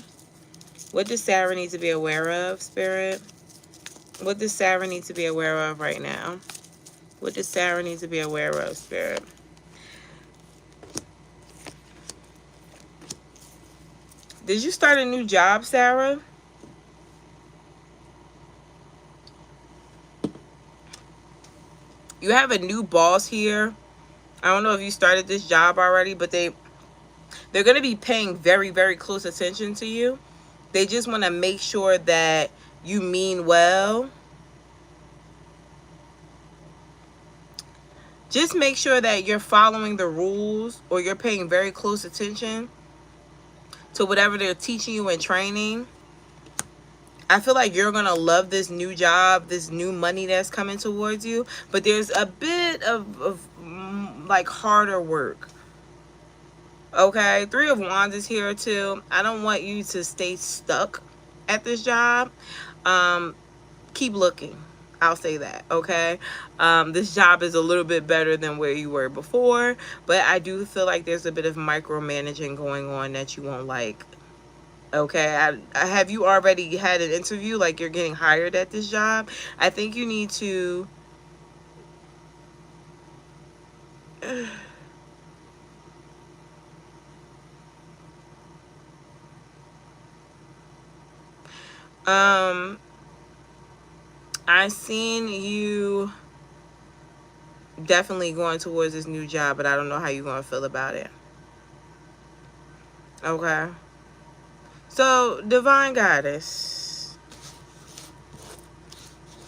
What does Sarah need to be aware of, Spirit? What does Sarah need to be aware of right now? What does Sarah need to be aware of, Spirit? Did you start a new job, Sarah? You have a new boss here. I don't know if you started this job already, but they're going to be paying very, very close attention to you. They just want to make sure that you mean well. Just make sure that you're following the rules, or you're paying very close attention to whatever they're teaching you and training. I feel like you're going to love this new job, this new money that's coming towards you. But there's a bit of like harder work. Okay, Three of Wands is here too. I don't want you to stay stuck at this job. Keep looking. I'll say that, okay? This job is a little bit better than where you were before, but I do feel like there's a bit of micromanaging going on that you won't like. Okay, have you already had an interview, like you're getting hired at this job? I think you need to I seen you definitely going towards this new job, but I don't know how you're going to feel about it. Okay. So, Divine Goddess,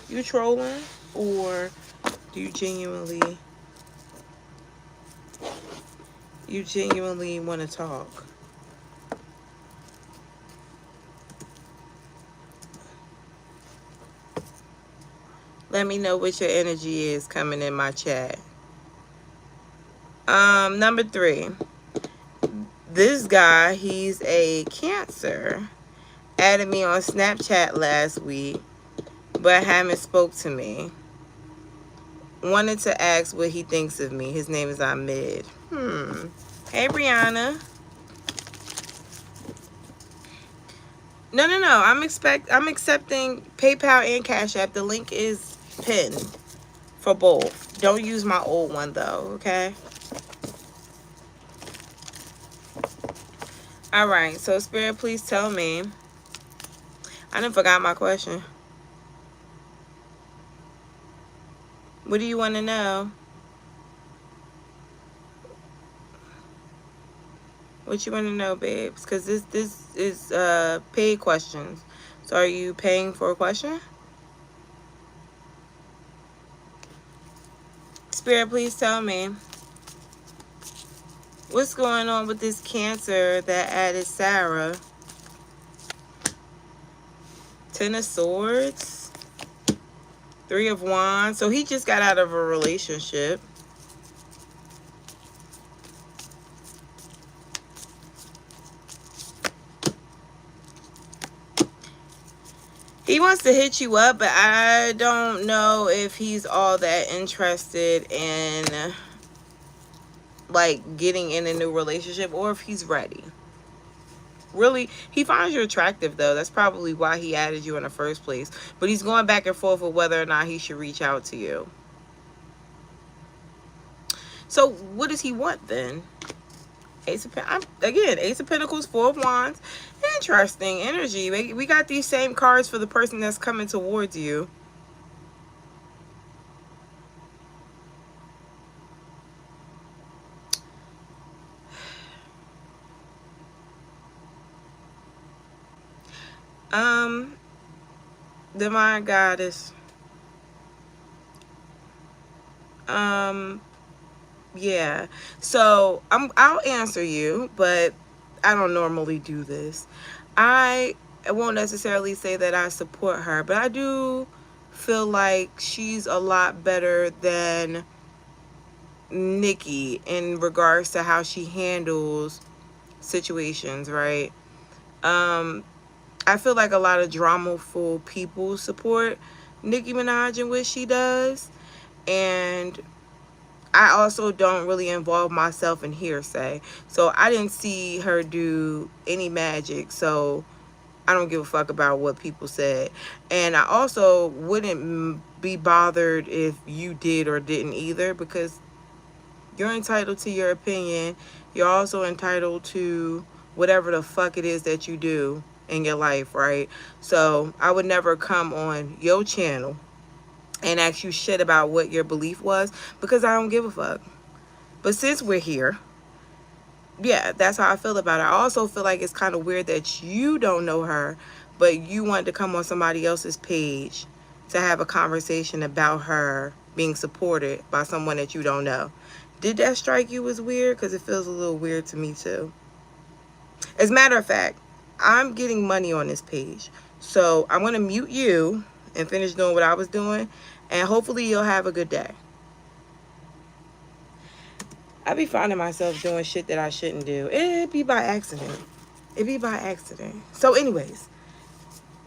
you trolling, or do you genuinely want to talk? Let me know what your energy is coming in my chat. Number 3. This guy, he's a Cancer. Added me on Snapchat last week, but haven't spoke to me. Wanted to ask what he thinks of me. His name is Ahmed. Hey, Brianna. No. I'm accepting PayPal and Cash App. The link is pinned for both. Don't use my old one though, okay? All right. So Spirit, please tell me. I done forgot my question. What do you want to know? What you want to know, babes? Because this is paid questions. So are you paying for a question? Spirit, please tell me. What's going on with this Cancer that added Sarah? 10 of Swords. 3 of Wands. So he just got out of a relationship. He wants to hit you up, but I don't know if he's all that interested in like getting in a new relationship, or if he's ready. Really, he finds you attractive though. That's probably why he added you in the first place. But he's going back and forth with whether or not he should reach out to you. So what does he want then? Ace of Pentacles, 4 of Wands. Interesting energy. We got these same cards for the person that's coming towards you. Divine Goddess. Yeah. So I'll answer you, but I don't normally do this. I won't necessarily say that I support her, but I do feel like she's a lot better than Nikki in regards to how she handles situations, right? I feel like a lot of dramaful people support Nicki Minaj and what she does. And I also don't really involve myself in hearsay. So I didn't see her do any magic. So I don't give a fuck about what people said. And I also wouldn't be bothered if you did or didn't either, because you're entitled to your opinion. You're also entitled to whatever the fuck it is that you do in your life, right? So I would never come on your channel and ask you shit about what your belief was, because I don't give a fuck. But since we're here, yeah, that's how I feel about it. I also feel like it's kind of weird that you don't know her, but you want to come on somebody else's page to have a conversation about her being supported by someone that you don't know. Did that strike you as weird? Because it feels a little weird to me too. As a matter of fact, I'm getting money on this page. So I'm going to mute you and finish doing what I was doing. And hopefully you'll have a good day. I be finding myself doing shit that I shouldn't do. It be by accident. It be by accident. So anyways,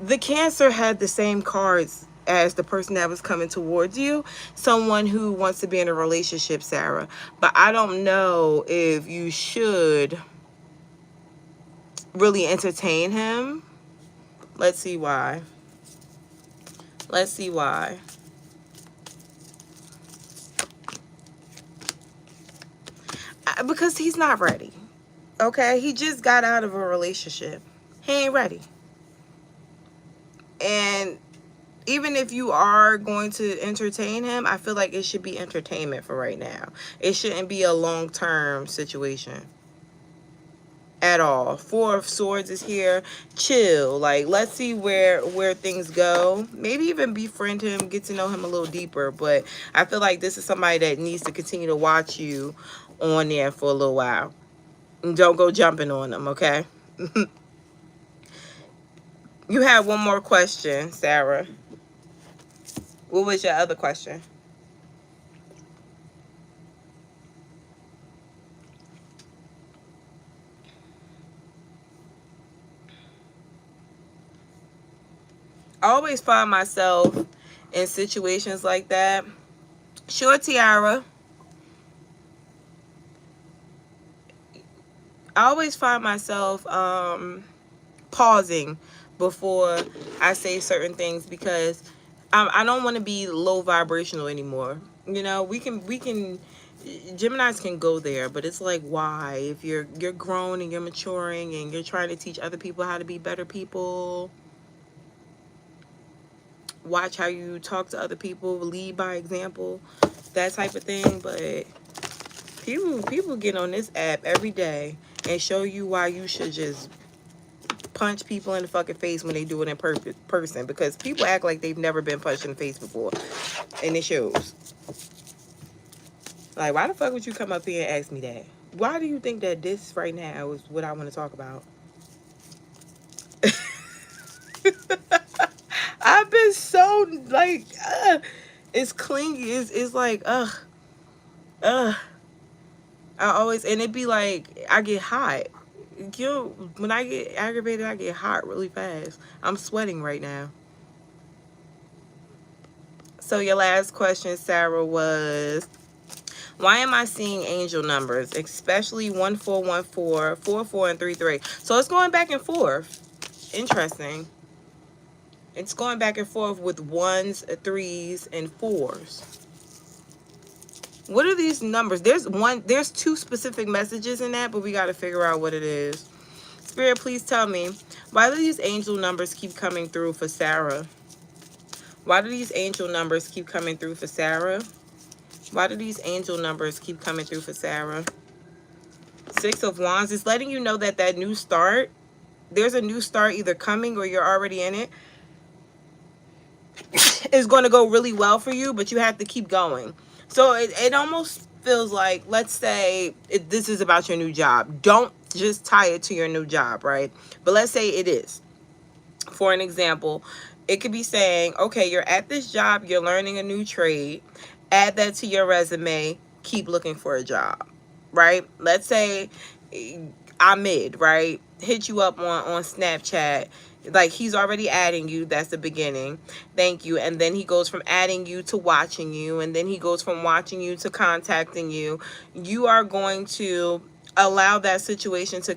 the Cancer had the same cards as the person that was coming towards you. Someone who wants to be in a relationship, Sarah. But I don't know if you should really entertain him. Let's see why. Let's see why. Because he's not ready. Okay? He just got out of a relationship. He ain't ready. And even if you are going to entertain him, I feel like it should be entertainment for right now. It shouldn't be a long-term situation at all. Four of Swords is here. Chill. Like, let's see where things go. Maybe even befriend him, get to know him a little deeper. But I feel like this is somebody that needs to continue to watch you on there for a little while. And don't go jumping on them, okay? You have one more question, Sarah. What was your other question? I always find myself in situations like that. Sure, Tiara. I always find myself pausing before I say certain things, because I don't want to be low vibrational anymore. You know, we can Geminis can go there, but it's like, why? If you're grown and you're maturing and you're trying to teach other people how to be better people, watch how you talk to other people, lead by example, that type of thing. But people get on this app every day and show you why you should just punch people in the fucking face when they do it in person, because people act like they've never been punched in the face before, and it shows. Like, why the fuck would you come up here and ask me that? Why do you think that this right now is what I want to talk about? I've been so, like, it's clingy. It's like, I always, and it be like, I get hot. When I get aggravated, I get hot really fast. I'm sweating right now. So your last question, Sarah, was, why am I seeing angel numbers, especially 1414, 44, and 33? So it's going back and forth. Interesting. It's going back and forth with 1s, 3s, and 4s. What are these numbers? There's 2 specific messages in that, but we got to figure out what it is. Spirit, please tell me, why do these angel numbers keep coming through for Sarah? Why do these angel numbers keep coming through for Sarah? Why do these angel numbers keep coming through for Sarah? 6 of Wands is letting you know that new start, there's a new start either coming or you're already in it. It's going to go really well for you, but you have to keep going. So it almost feels like, let's say this is about your new job. Don't just tie it to your new job, right? But let's say it is. For an example, it could be saying, okay, you're at this job, you're learning a new trade. Add that to your resume. Keep looking for a job, right? Let's say Ahmed, right, hit you up on Snapchat. Like, he's already adding you. That's the beginning. Thank you. And then he goes from adding you to watching you, and then he goes from watching you to contacting you. You are going to allow that situation to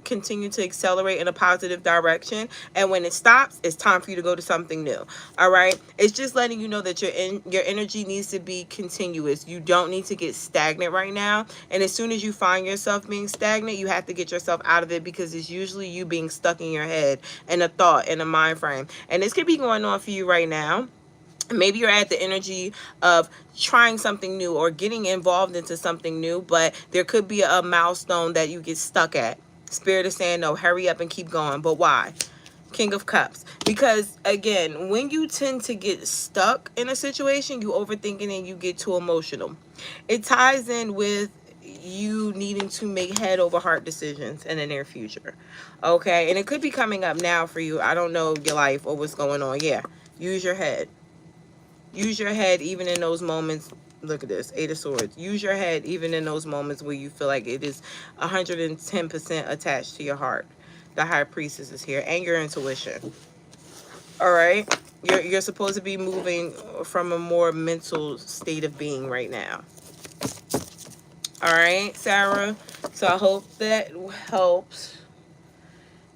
continue to accelerate in a positive direction, and when it stops, it's time for you to go to something new. All right, it's just letting you know that your energy needs to be continuous. You don't need to get stagnant right now, and as soon as you find yourself being stagnant, you have to get yourself out of it, because it's usually you being stuck in your head and a thought and a mind frame. And this could be going on for you right now. Maybe you're at the energy of trying something new or getting involved into something new, but there could be a milestone that you get stuck at. Spirit is saying, no, hurry up and keep going. But why? King of Cups. Because, again, when you tend to get stuck in a situation, you overthink it and you get too emotional. It ties in with you needing to make head over heart decisions in the near future. Okay? And it could be coming up now for you. I don't know your life or what's going on. Yeah. Use your head. Use your head even in those moments. Look at this, 8 of Swords. Use your head even in those moments where you feel like it is 110% attached to your heart. The High Priestess is here, and your intuition. All right? You're supposed to be moving from a more mental state of being right now. All right, Sarah? So I hope that helps.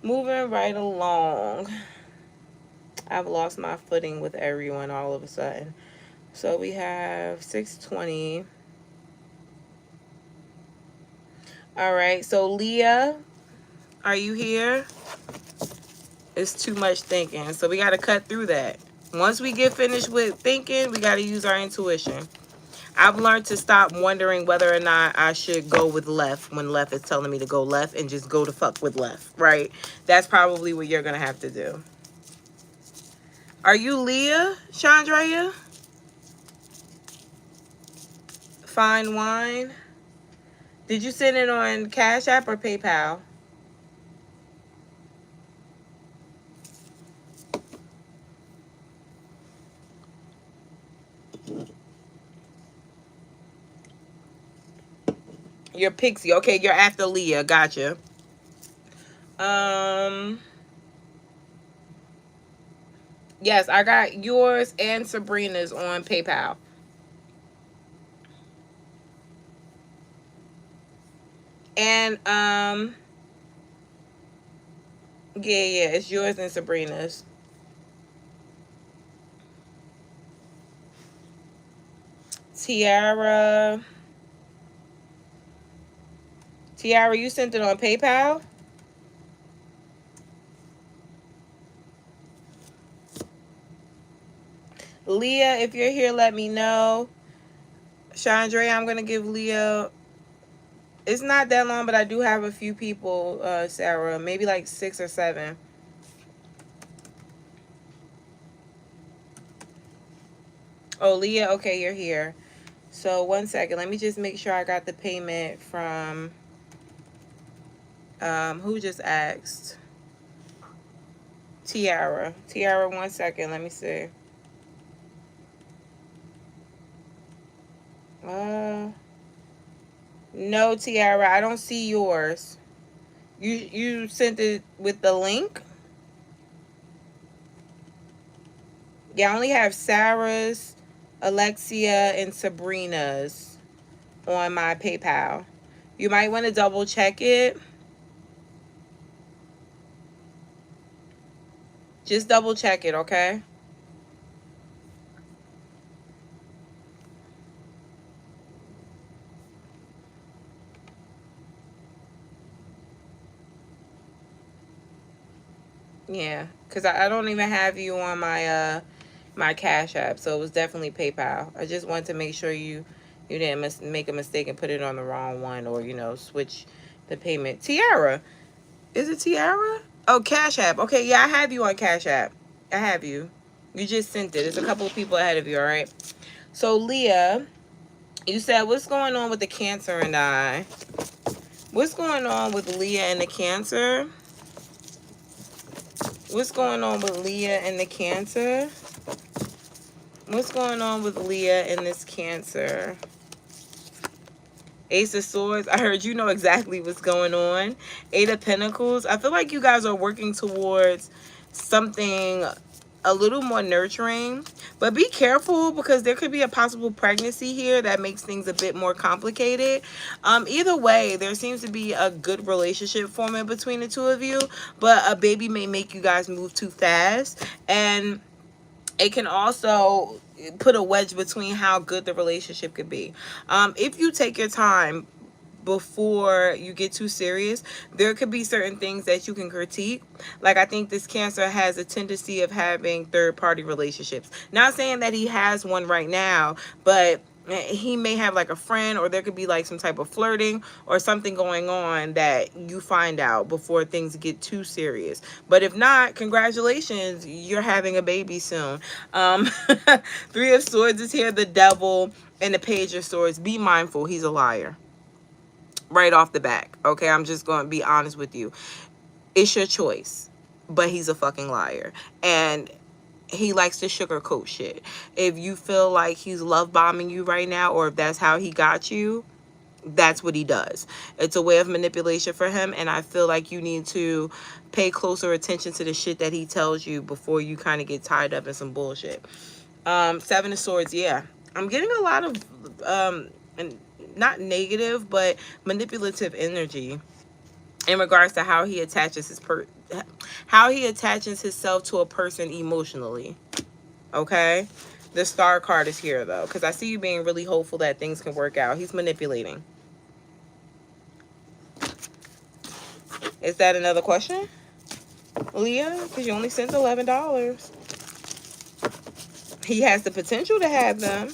Moving right along. I've lost my footing with everyone all of a sudden. So we have 620. All right. So Leah, are you here? It's too much thinking. So we got to cut through that. Once we get finished with thinking, we got to use our intuition. I've learned to stop wondering whether or not I should go with left when left is telling me to go left, and just go to fuck with left, right? That's probably what you're going to have to do. Are you Leah, Chandrea? Fine Wine. Did you send it on Cash App or PayPal? You're Pixie. Okay, you're after Leah. Gotcha. Yes, I got yours and Sabrina's on PayPal. And yeah, it's yours and Sabrina's. Tiara, you sent it on PayPal? Leah, if you're here, let me know. Chandra, I'm going to give Leah... It's not that long, but I do have a few people, Sarah. Maybe like 6 or 7. Oh, Leah, okay, you're here. So, 1 second. Let me just make sure I got the payment from... who just asked? Tiara. Tiara, 1 second. Let me see. No, Tiara, I don't see yours. You sent it with the link? Yeah, I only have Sarah's, Alexia, and Sabrina's on my PayPal. You might want to double check it. Just double check it, okay? Yeah, because I don't even have you on my my Cash App, so it was definitely PayPal. I just wanted to make sure you didn't make a mistake and put it on the wrong one, or, you know, switch the payment. Tiara. Is it Tiara? Oh, Cash App. Okay, yeah, I have you on Cash App. I have you. You just sent it. There's a couple of people ahead of you, all right? So, Leah, you said, what's going on with the Cancer and I? What's going on with Leah and the Cancer? What's going on with Leah and the Cancer? What's going on with Leah and this Cancer? Ace of Swords. I heard you know exactly what's going on. 8 of Pentacles. I feel like you guys are working towards something a little more nurturing, but be careful because there could be a possible pregnancy here that makes things a bit more complicated. Either way, there seems to be a good relationship forming between the two of you, but a baby may make you guys move too fast, and it can also put a wedge between how good the relationship could be. If you take your time before you get too serious, there could be certain things that you can critique. Like, I think this Cancer has a tendency of having third-party relationships. Not saying that he has one right now, but he may have like a friend, or there could be like some type of flirting or something going on that you find out before things get too serious. But if not, congratulations, you're having a baby soon. Three of Swords is here, the Devil, and the Page of Swords. Be mindful, he's a liar. Right off the back, okay? I'm just going to be honest with you. It's your choice, but he's a fucking liar. And he likes to sugarcoat shit. If you feel like he's love bombing you right now, or if that's how he got you, that's what he does. It's a way of manipulation for him, and I feel like you need to pay closer attention to the shit that he tells you before you kind of get tied up in some bullshit. Seven of Swords, yeah. I'm getting a lot of not negative, but manipulative energy in regards to how he attaches himself to a person emotionally. Okay, the Star card is here though, because I see you being really hopeful that things can work out. He's manipulating. Is that another question, Leah? Because you only sent $11. He has the potential to have them.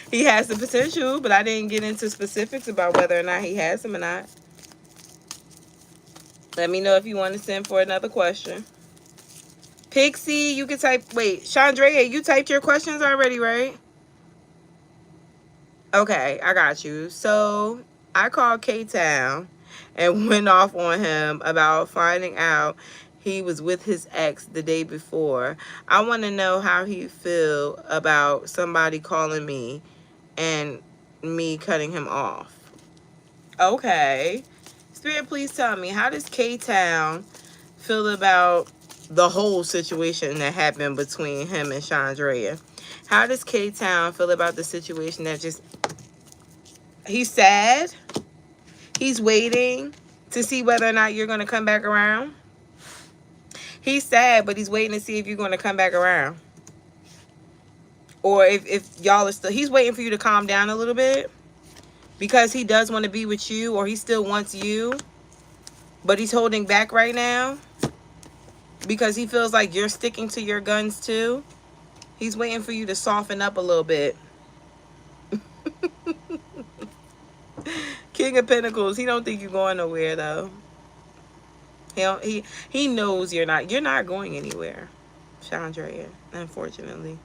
He has the potential, but I didn't get into specifics about whether or not he has them or not. Let me know if you want to send for another question. Pixie, you can type. Wait, Chandrea, you typed your questions already, right? Okay, I got you. So I called K-Town and went off on him about finding out he was with his ex the day before. I want to know how he feel about somebody calling me and me cutting him off. Okay. Spirit, please tell me, how does K-Town feel about the whole situation that happened between him and Chandrea? How does K-Town feel about the situation that just... He's sad. He's waiting to see whether or not you're going to come back around. He's sad, but he's waiting to see if you're going to come back around. Or if y'all are still... He's waiting for you to calm down a little bit, because he does want to be with you, or he still wants you, but he's holding back right now because he feels like you're sticking to your guns too. He's waiting for you to soften up a little bit. King of Pentacles, he don't think you're going nowhere though. He knows you're not going anywhere, Chandrea, unfortunately.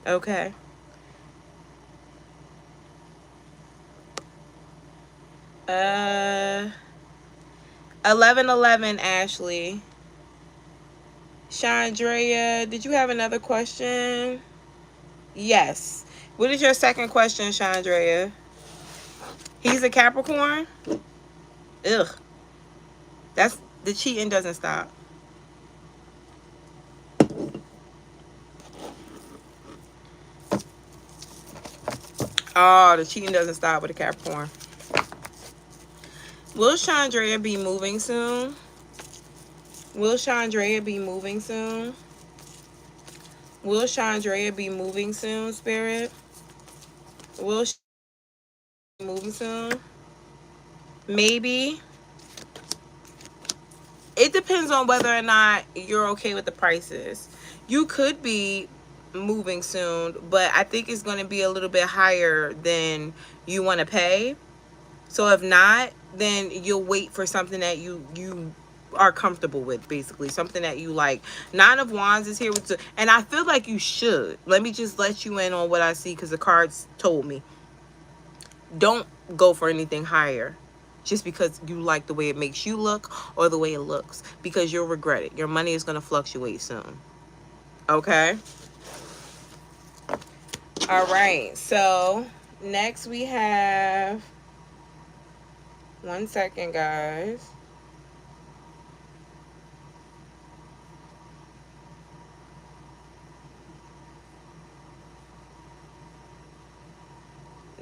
Okay. 1111, Ashley. Chandrea, did you have another question? Yes. What is your second question, Chandrea? He's a Capricorn? Ugh. That's... The cheating doesn't stop. Oh, the cheating doesn't stop with a Capricorn. Will Chandrea be moving soon? Will Chandrea be moving soon? Will Chandrea be moving soon, Spirit? Will she be moving soon? Maybe. It depends on whether or not you're okay with the prices. You could be moving soon, but I think it's going to be a little bit higher than you want to pay. So if not, then you'll wait for something that you are comfortable with, basically. Something that you like. Nine of Wands is here with... And I feel like you should. Let me just let you in on what I see, because the cards told me. Don't go for anything higher just because you like the way it makes you look or the way it looks, because you'll regret it. Your money is going to fluctuate soon. Okay? All right. So next we have... One second, guys.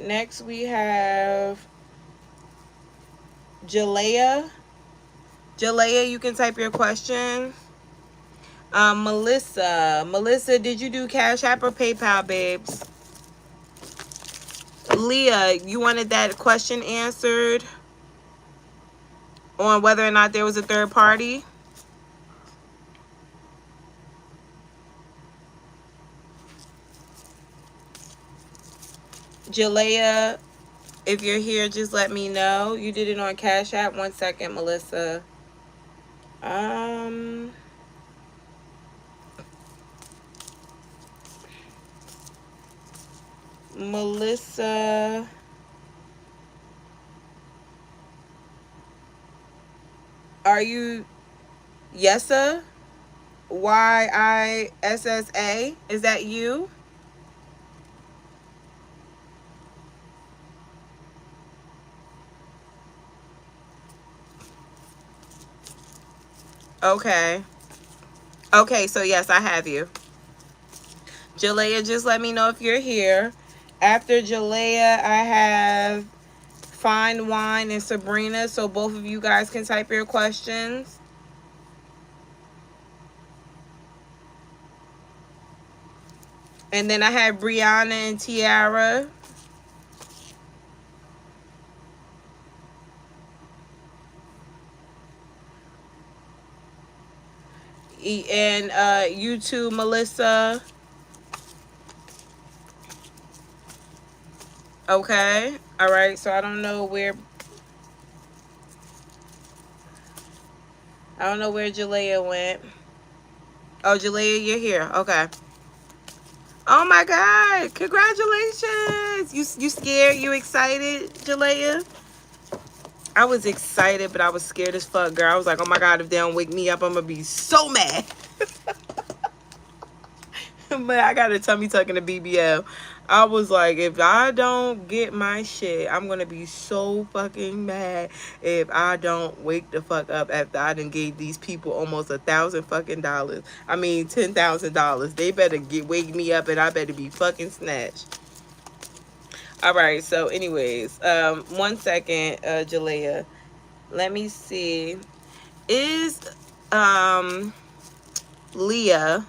next we have Jalea. Jalea, you can type your question. Melissa, did you do Cash App or PayPal, babes? Leah, you wanted that question answered on whether or not there was a third party? Jalea, if you're here, just let me know. You did it on Cash App. 1 second, Melissa. Melissa. Are you Yessa? YISSA? Is that you? Okay. Okay, so yes, I have you. Jalea, just let me know if you're here. After Jalea, I have Fine Wine and Sabrina, so both of you guys can type your questions. And then I have Brianna and Tiara. And you too, Melissa. Okay. All right. So I don't know where Jalea went. Oh, Jalea, you're here. Okay. Oh my God. Congratulations. You scared? You excited, Jalea? I was excited, but I was scared as fuck, girl. I was like, oh my God, if they don't wake me up, I'm gonna be so mad. But I got a tummy tuck in the BBL. I was like, if I don't get my shit, I'm gonna be so fucking mad if I don't wake the fuck up after I done gave these people almost $1,000 fucking dollars. I mean $10,000. They better wake me up and I better be fucking snatched. All right, so anyways, 1 second, Jalea. Let me see. Is Leah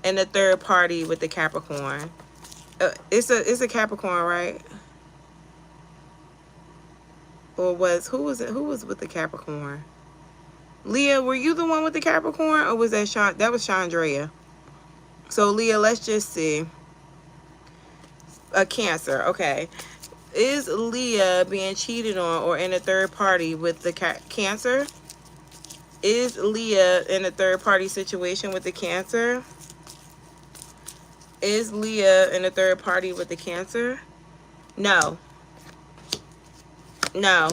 in the third party with the Capricorn? It's a Capricorn, right? Or who was it? Who was with the Capricorn? Leah, were you the one with the Capricorn, or was that that was Chandrea? So Leah, let's just see. A Cancer, okay. Is Leah being cheated on or in a third party with the Cancer? Is Leah in a third party situation with the Cancer? Is Leah in a third party with the Cancer? No. No.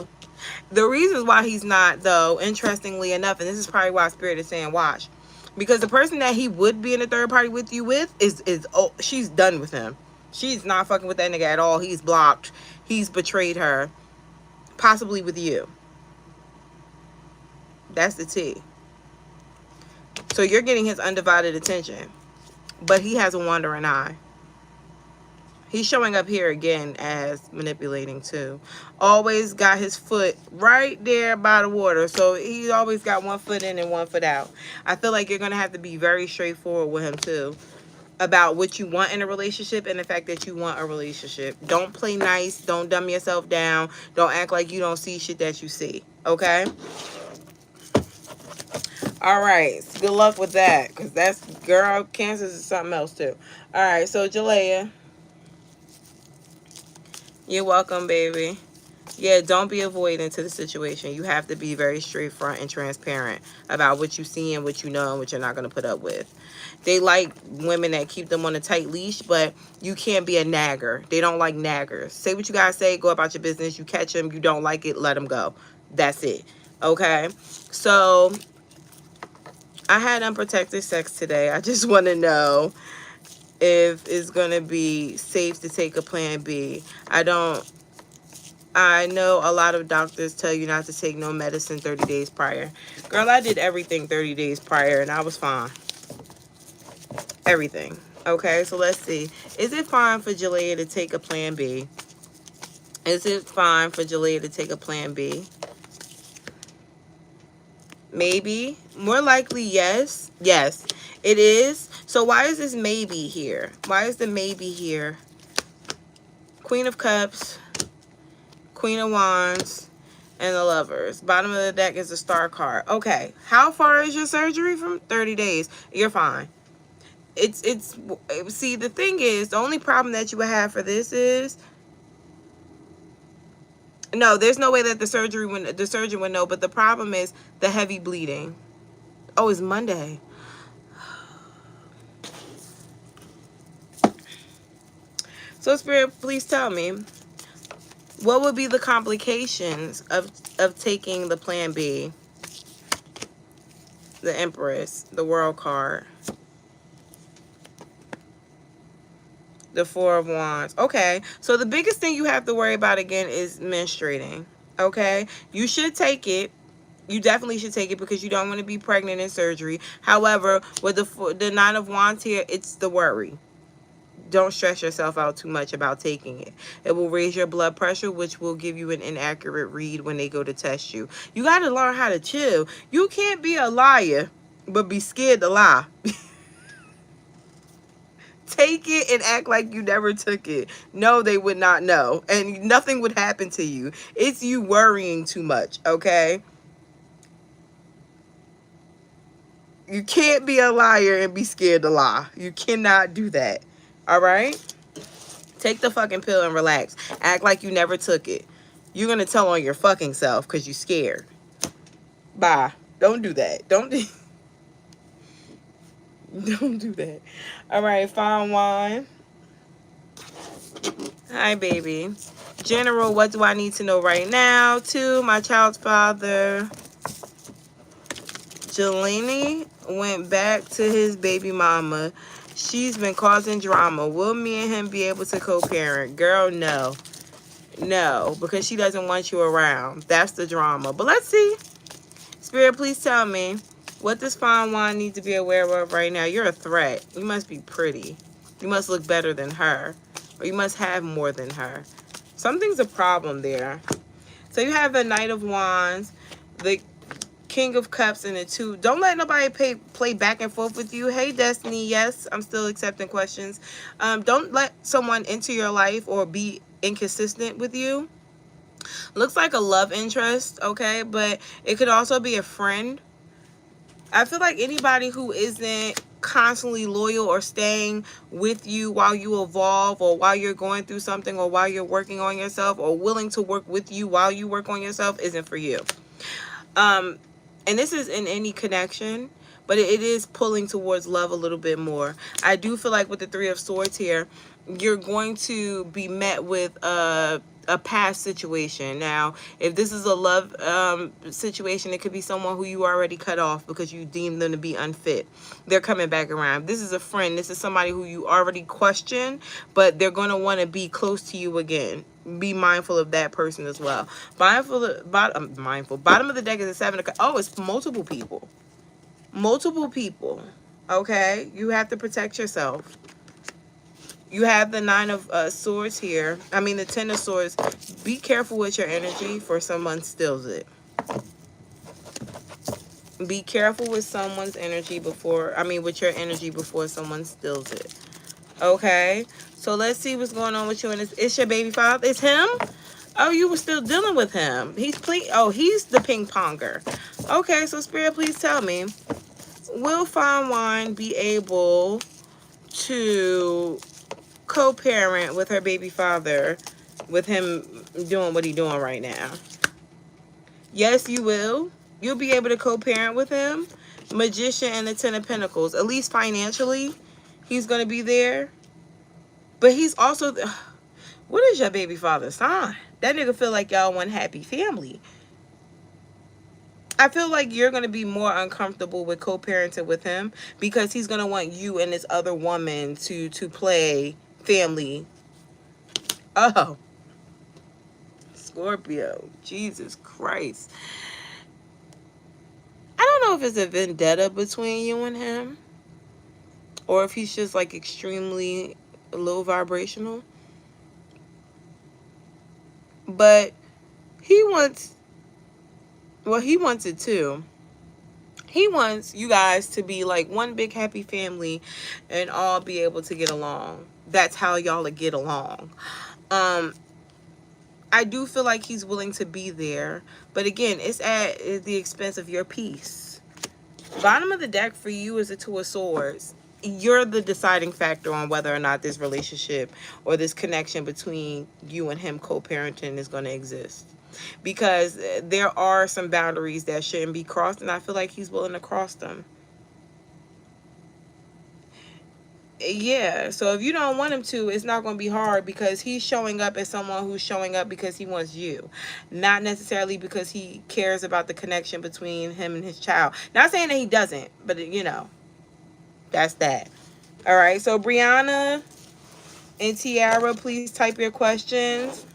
The reasons why he's not, though, interestingly enough, and this is probably why Spirit is saying watch, because the person that he would be in a third party with you with is oh, she's done with him. She's not fucking with that nigga at all. He's blocked. He's betrayed her. Possibly with you. That's the T. So you're getting his undivided attention. But he has a wandering eye. He's showing up here again as manipulating too. Always got his foot right there by the water. So he's always got 1 foot in and 1 foot out. I feel like you're going to have to be very straightforward with him too. About what you want in a relationship and the fact that you want a relationship. Don't play nice. Don't dumb yourself down. Don't act like you don't see shit that you see. Okay? All right. Good luck with that. Because that's, girl, Cancer is something else too. All right. So, Jalea. You're welcome, baby. Yeah, don't be avoidant to the situation. You have to be very straight front and transparent about what you see and what you know and what you're not going to put up with. They like women that keep them on a tight leash, but you can't be a nagger. They don't like naggers. Say what you got to say. Go about your business. You catch them. You don't like it. Let them go. That's it. Okay? So, I had unprotected sex today. I just want to know if it's going to be safe to take a plan B. I know a lot of doctors tell you not to take no medicine 30 days prior. Girl, I did everything 30 days prior and I was fine. Everything. Okay, so let's see. Is it fine for Jalea to take a plan B? Is it fine for Jalea to take a plan B? Maybe. More likely, yes. Yes, it is. So why is this maybe here? Why is the maybe here? Queen of Cups, Queen of Wands, and the Lovers. Bottom of the deck is the Star card. Okay. How far is your surgery from? 30 days. You're fine. See, the thing is, the only problem that you would have for this is, no, there's no way that the surgeon would know, but the problem is the heavy bleeding. Oh, it's Monday. So Spirit, please tell me, what would be the complications of taking the plan B? The Empress, the World card, the Four of Wands. Okay, so the biggest thing you have to worry about again is menstruating. Okay, you should take it. You definitely should take it because you don't want to be pregnant in surgery. However, with the Nine of Wands here, it's the worry. Don't stress yourself out too much about taking it. It will raise your blood pressure, which will give you an inaccurate read when they go to test you. You got to learn how to chill. You can't be a liar, but be scared to lie. Take it and act like you never took it. No, they would not know. And nothing would happen to you. It's you worrying too much, okay? You can't be a liar and be scared to lie. You cannot do that. All right? Take the fucking pill and relax. Act like you never took it. You're going to tell on your fucking self because you're scared. Bye. Don't do that. Don't do that. All right, fine wine. Hi, baby. General, what do I need to know right now? To my child's father, Jelani went back to his baby mama. She's been causing drama. Will me and him be able to co-parent? Girl, no. No, because she doesn't want you around. That's the drama. But let's see. Spirit, please tell me, what does fine wine need to be aware of right now? You're a threat. You must be pretty. You must look better than her. Or you must have more than her. Something's a problem there. So you have the Knight of Wands, the King of Cups, and the Two. Don't let nobody play back and forth with you. Hey, Destiny, yes, I'm still accepting questions. Don't let someone into your life or be inconsistent with you. Looks like a love interest, okay? But it could also be a friend. I feel like anybody who isn't constantly loyal or staying with you while you evolve or while you're going through something or while you're working on yourself or willing to work with you while you work on yourself isn't for you. And this is in any connection, but it is pulling towards love a little bit more. I do feel like with the Three of Swords here, you're going to be met with a past situation. Now, if this is a love situation, it could be someone who you already cut off because you deemed them to be unfit. They're coming back around. This is a friend. This is somebody who you already questioned, but they're going to want to be close to you again. Be mindful of that person as well. Bottom of the deck is a Seven of Cups. Oh, it's multiple people. Multiple people. Okay? You have to protect yourself. You have the Nine of Swords here. I mean, the Ten of Swords. Be careful with your energy for someone steals it. Be careful with someone's energy with your energy before someone steals it. Okay? So let's see what's going on with you. And it's your baby father. It's him? Oh, you were still dealing with him. He's the ping ponger. Okay, so Spirit, please tell me. Will fine wine be able to co-parent with her baby father with him doing what he's doing right now? Yes, you will. You'll be able to co-parent with him. Magician and the Ten of Pentacles. At least financially, he's going to be there. But he's also... What is your baby father's sign? That nigga feel like y'all one happy family. I feel like you're going to be more uncomfortable with co-parenting with him because he's going to want you and this other woman to play family. Oh. Scorpio. Jesus Christ. I don't know if it's a vendetta between you and him or if he's just like extremely low vibrational. But he wants, well, he wants it too. He wants you guys to be like one big happy family and all be able to get along. That's how y'all will get along. I do feel like he's willing to be there, but again, it's at the expense of your peace. Bottom of the deck for you is the Two of Swords. You're the deciding factor on whether or not this relationship or this connection between you and him co-parenting is going to exist. Because there are some boundaries that shouldn't be crossed, and I feel like he's willing to cross them. Yeah, so if you don't want him to, it's not going to be hard, because he's showing up as someone who's showing up because he wants you, not necessarily because he cares about the connection between him and his child. Not saying that he doesn't, but you know, that's that. All right, so Brianna and Tiara, please type your questions.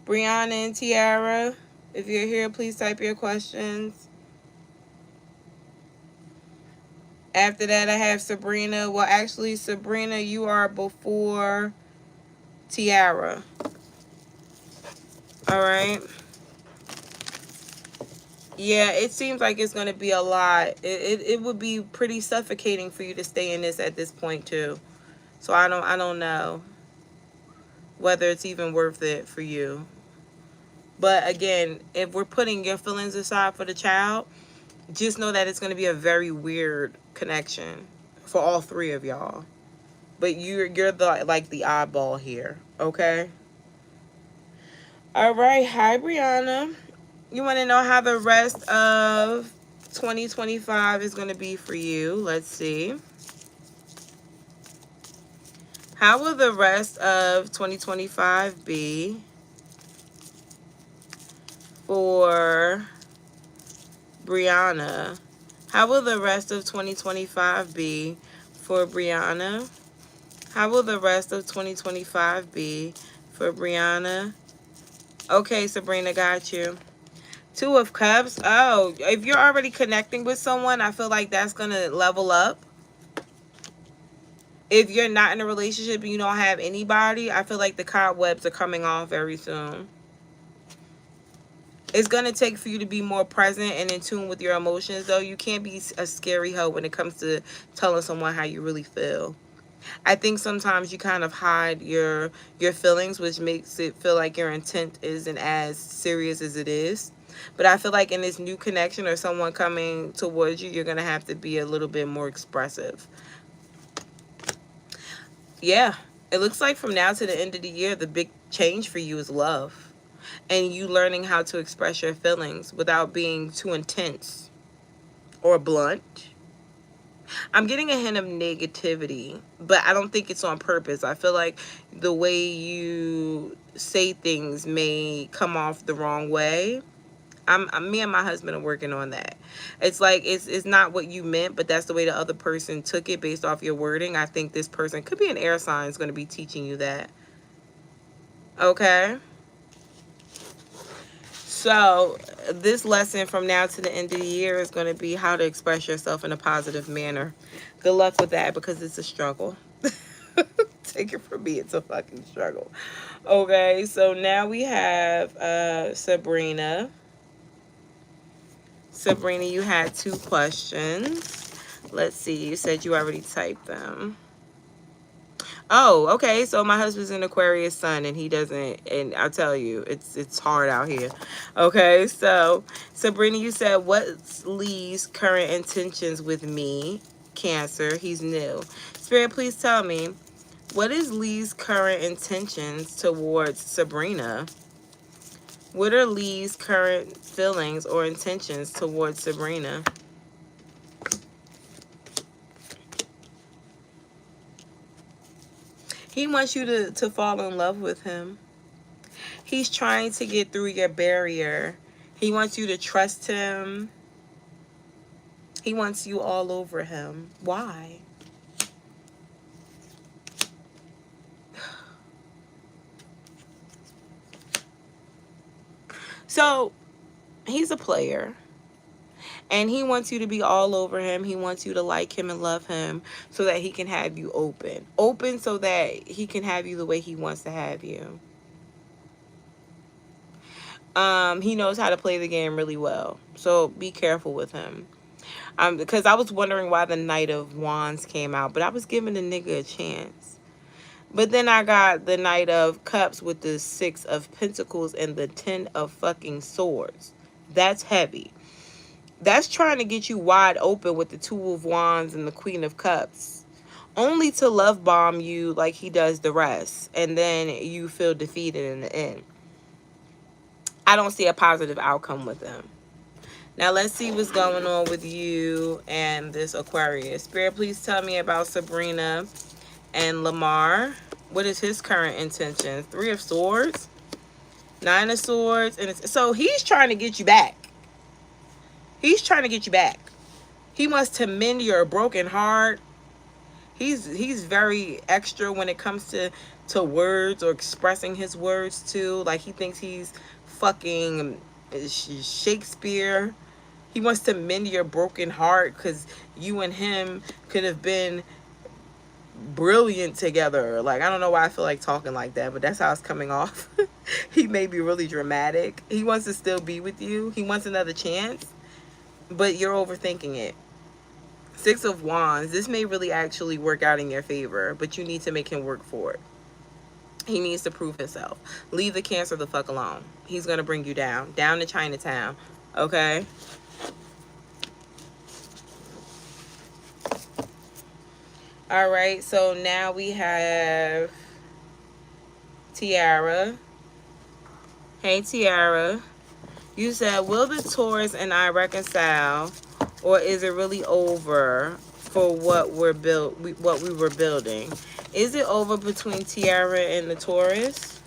Brianna and Tiara, if you're here, please type your questions. After that, I have Sabrina. Well, actually, Sabrina, you are before Tiara. All right. Yeah, it seems like it's going to be a lot. It would be pretty suffocating for you to stay in this at this point too. So I don't know whether it's even worth it for you. But again, if we're putting your feelings aside for the child, just know that it's going to be a very weird connection for all three of y'all. But you're the like the oddball here, okay? All right, hi Brianna. You want to know how the rest of 2025 is going to be for you? Let's see. How will the rest of 2025 be for Brianna? How will the rest of 2025 be for Brianna? How will the rest of 2025 be for Brianna? Okay, Sabrina, got you. Two of Cups. Oh, if you're already connecting with someone, I feel like that's going to level up. If you're not in a relationship and you don't have anybody, I feel like the cobwebs are coming off very soon. It's going to take for you to be more present and in tune with your emotions, though. You can't be a scary hoe when it comes to telling someone how you really feel. I think sometimes you kind of hide your feelings, which makes it feel like your intent isn't as serious as it is. But I feel like in this new connection or someone coming towards you, you're going to have to be a little bit more expressive. Yeah, it looks like from now to the end of the year, the big change for you is love. And you learning how to express your feelings without being too intense or blunt. I'm getting a hint of negativity, but I don't think it's on purpose. I feel like the way you say things may come off the wrong way. Me and my husband are working on that. It's like it's not what you meant, but that's the way the other person took it based off your wording. I think this person could be an air sign is going to be teaching you that. Okay. So this lesson from now to the end of the year is going to be how to express yourself in a positive manner. Good luck with that, because it's a struggle. Take it from me, it's a fucking struggle. Okay, so now we have Sabrina. Sabrina, you had 2 questions. Let's see, you said you already typed them. Oh, okay. So my husband's an Aquarius sun, and he doesn't, and I'll tell you, it's hard out here. Okay, so Sabrina, you said, what's Lee's current intentions with me? Cancer, he's new. Spirit, please tell me, what is Lee's current intentions towards Sabrina? What are Lee's current feelings or intentions towards Sabrina? He wants you to fall in love with him. He's trying to get through your barrier. He wants you to trust him. He wants you all over him. Why? So, he's a player. And he wants you to be all over him. He wants you to like him and love him so that he can have you open. Open so that he can have you the way he wants to have you. He knows how to play the game really well. So be careful with him. Because I was wondering why the Knight of Wands came out, but I was giving the nigga a chance. But then I got the Knight of Cups with the 6 of Pentacles and the 10 of fucking Swords. That's heavy. That's trying to get you wide open with the 2 of Wands and the Queen of Cups. Only to love bomb you like he does the rest. And then you feel defeated in the end. I don't see a positive outcome with them. Now let's see what's going on with you and this Aquarius. Spirit, please tell me about Sabrina and Lamar. What is his current intentions? 3 of Swords, 9 of Swords, and so he's trying to get you back. He's trying to get you back. He wants to mend your broken heart. He's very extra when it comes to words or expressing his words too. Like he thinks he's fucking Shakespeare. He wants to mend your broken heart because you and him could have been brilliant together. Like, I don't know why I feel like talking like that, but that's how it's coming off. He may be really dramatic. He wants to still be with you. He wants another chance, but you're overthinking it. 6 of Wands. This may really actually work out in your favor, but you need to make him work for it. He needs to prove himself. Leave the Cancer the fuck alone. He's going to bring you down. Down to Chinatown. Okay? All right, so now we have Tiara. Hey, Tiara. You said, will the Taurus and I reconcile, or is it really over for what we were building? Is it over between Tiara and the Taurus?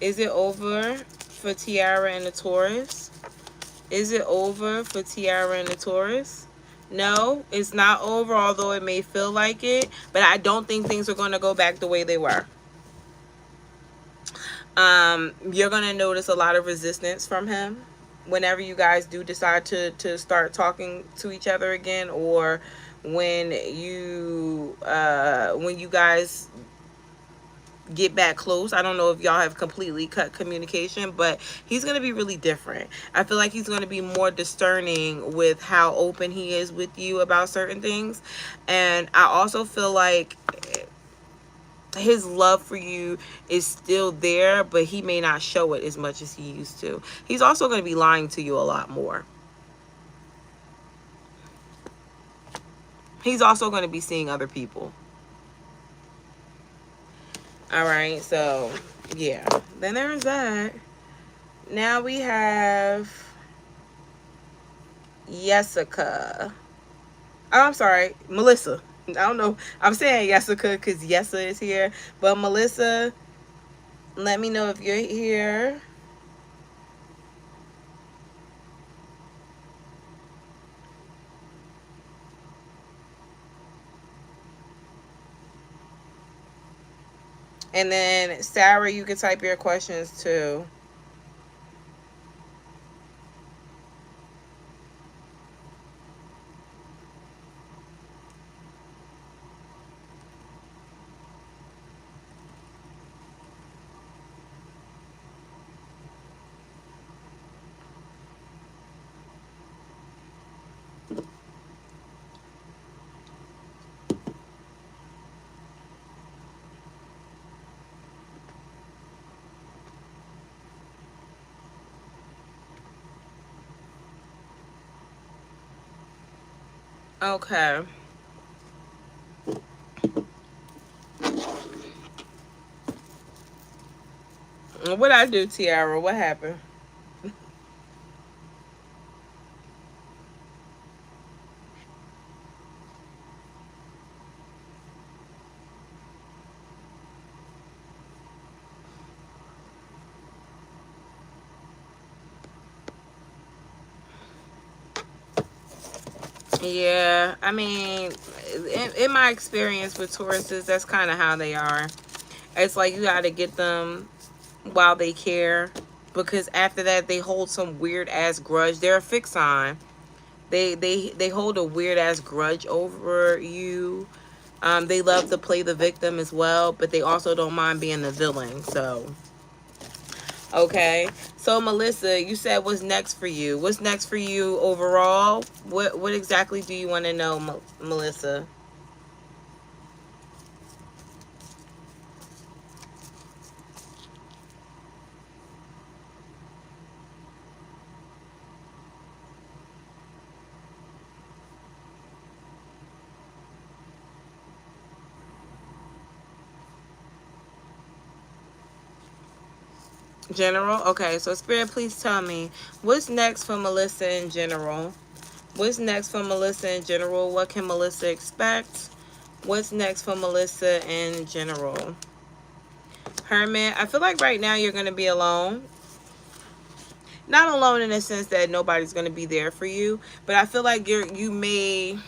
Is it over for Tiara and the Taurus? Is it over for Tiara and the Taurus? No, it's not over, although it may feel like it. But I don't think things are going to go back the way they were. You're going to notice a lot of resistance from him whenever you guys do decide to start talking to each other again, or when you guys get back close. I don't know if y'all have completely cut communication, but he's going to be really different. I feel like he's going to be more discerning with how open he is with you about certain things. And I also feel like his love for you is still there, but he may not show it as much as he used to. He's also going to be lying to you a lot more. He's also going to be seeing other people. All right, so yeah, then there's that. Now we have Jessica. Oh, I'm sorry, Melissa. I don't know. I'm saying Jessica because Yessa is here, but Melissa, let me know if you're here. And then, Sarah, you can type your questions too. Okay. What'd I do, Tiara? What happened? Yeah, I mean, in my experience with Tauruses, that's kind of how they are. It's like you got to get them while they care, because after that they hold some weird ass grudge. They're a fixed sign, They hold a weird ass grudge over you. They love to play the victim as well, but they also don't mind being the villain. So, okay. So, Melissa, you said what's next for you? What's next for you overall? What exactly do you want to know, Melissa? General? Okay, so Spirit, please tell me what's next for Melissa in general. What's next for Melissa in general? What can Melissa expect? What's next for Melissa in general? Hermit, I feel like right now you're going to be alone. Not alone in the sense that nobody's going to be there for you, but I feel like you may,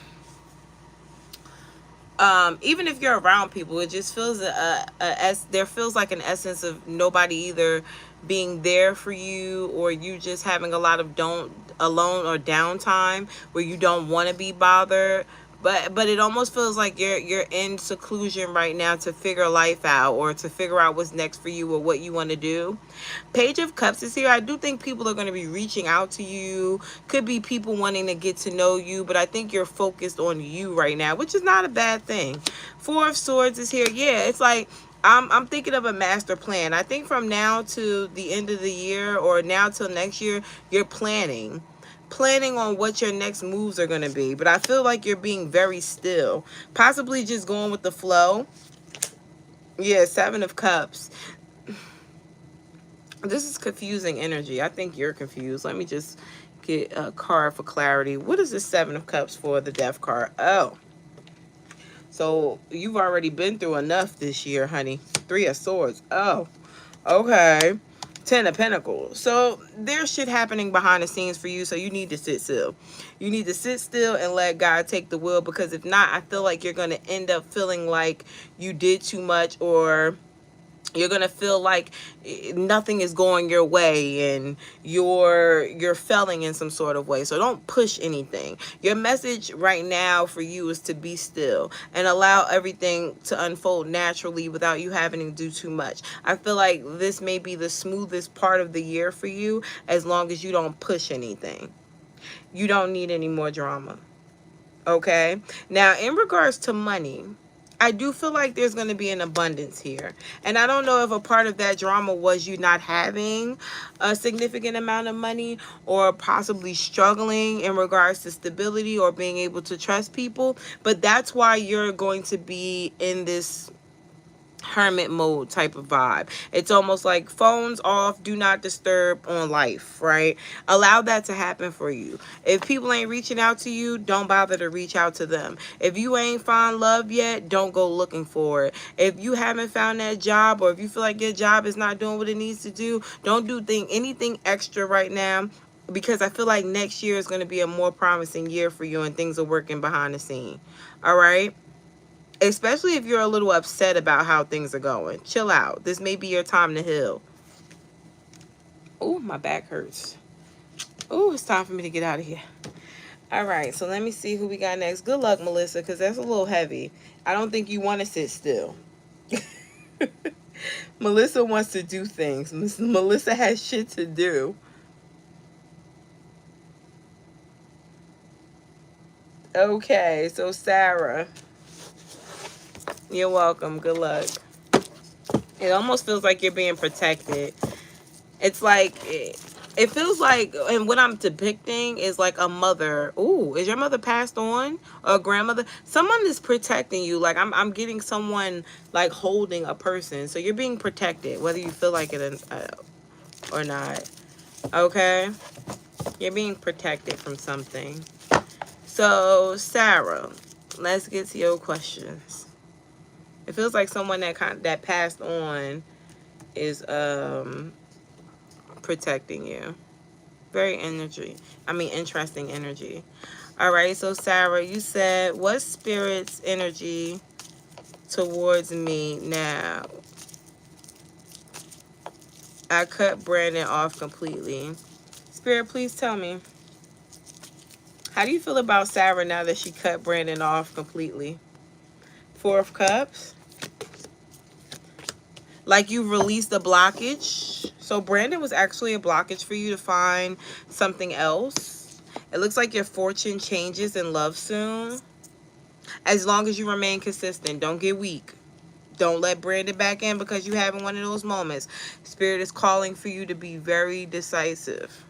even if you're around people, it just feels there feels like an essence of nobody either being there for you, or you just having a lot of alone or downtime where you don't want to be bothered. But it almost feels like you're in seclusion right now to figure life out, or to figure out what's next for you or what you want to do. Page of Cups is here. I do think people are going to be reaching out to you. Could be people wanting to get to know you, but I think you're focused on you right now, which is not a bad thing. Four of Swords is here. Yeah, it's like I'm thinking of a master plan. I think from now to the end of the year, or now till next year, you're planning on what your next moves are going to be. But I feel like you're being very still, possibly just going with the flow. Yeah, Seven of Cups. This is confusing energy. I think you're confused. Let me just get a card for clarity. What is this Seven of Cups for, the Death card? Oh, so you've already been through enough this year, honey. Three of Swords. Oh, okay. Ten of Pentacles. So there's shit happening behind the scenes for you, so you need to sit still. You need to sit still and let God take the wheel, because if not, I feel like you're going to end up feeling like you did too much, or you're going to feel like nothing is going your way and you're failing in some sort of way. So don't push anything. Your message right now for you is to be still and allow everything to unfold naturally without you having to do too much. I feel like this may be the smoothest part of the year for you, as long as you don't push anything. You don't need any more drama. Okay? Now, in regards to money, I do feel like there's going to be an abundance here. And I don't know if a part of that drama was you not having a significant amount of money, or possibly struggling in regards to stability or being able to trust people. But that's why you're going to be in this hermit mode type of vibe. It's almost like phones off, do not disturb on life, right? Allow that to happen for you. If people ain't reaching out to you, don't bother to reach out to them. If you ain't found love yet, don't go looking for it. If you haven't found that job, or if you feel like your job is not doing what it needs to do, don't do anything extra right now, because I feel like next year is going to be a more promising year for you, and things are working behind the scene. All right? Especially if you're a little upset about how things are going. Chill out. This may be your time to heal. Oh, my back hurts. Oh, it's time for me to get out of here. All right, so let me see who we got next. Good luck, Melissa, because that's a little heavy. I don't think you want to sit still. Melissa wants to do things. Melissa has shit to do. Okay, so Sarah. You're welcome. Good luck. It almost feels like you're being protected. It's like, it feels like, and what I'm depicting is like a mother. Ooh, is your mother passed on? Or a grandmother? Someone is protecting you. Like, I'm getting someone like holding a person. So you're being protected, whether you feel like it or not. Okay? You're being protected from something. So, Sarah, let's get to your questions. It feels like someone that passed on is protecting you. Very interesting energy. All right, so Sarah, you said, what spirit's energy towards me now? I cut Brandon off completely. Spirit, please tell me. How do you feel about Sarah now that she cut Brandon off completely? Four of Cups. Like you released the blockage. So Brandon was actually a blockage for you to find something else. It looks like your fortune changes in love soon. As long as you remain consistent. Don't get weak. Don't let Brandon back in because you having one of those moments. Spirit is calling for you to be very decisive.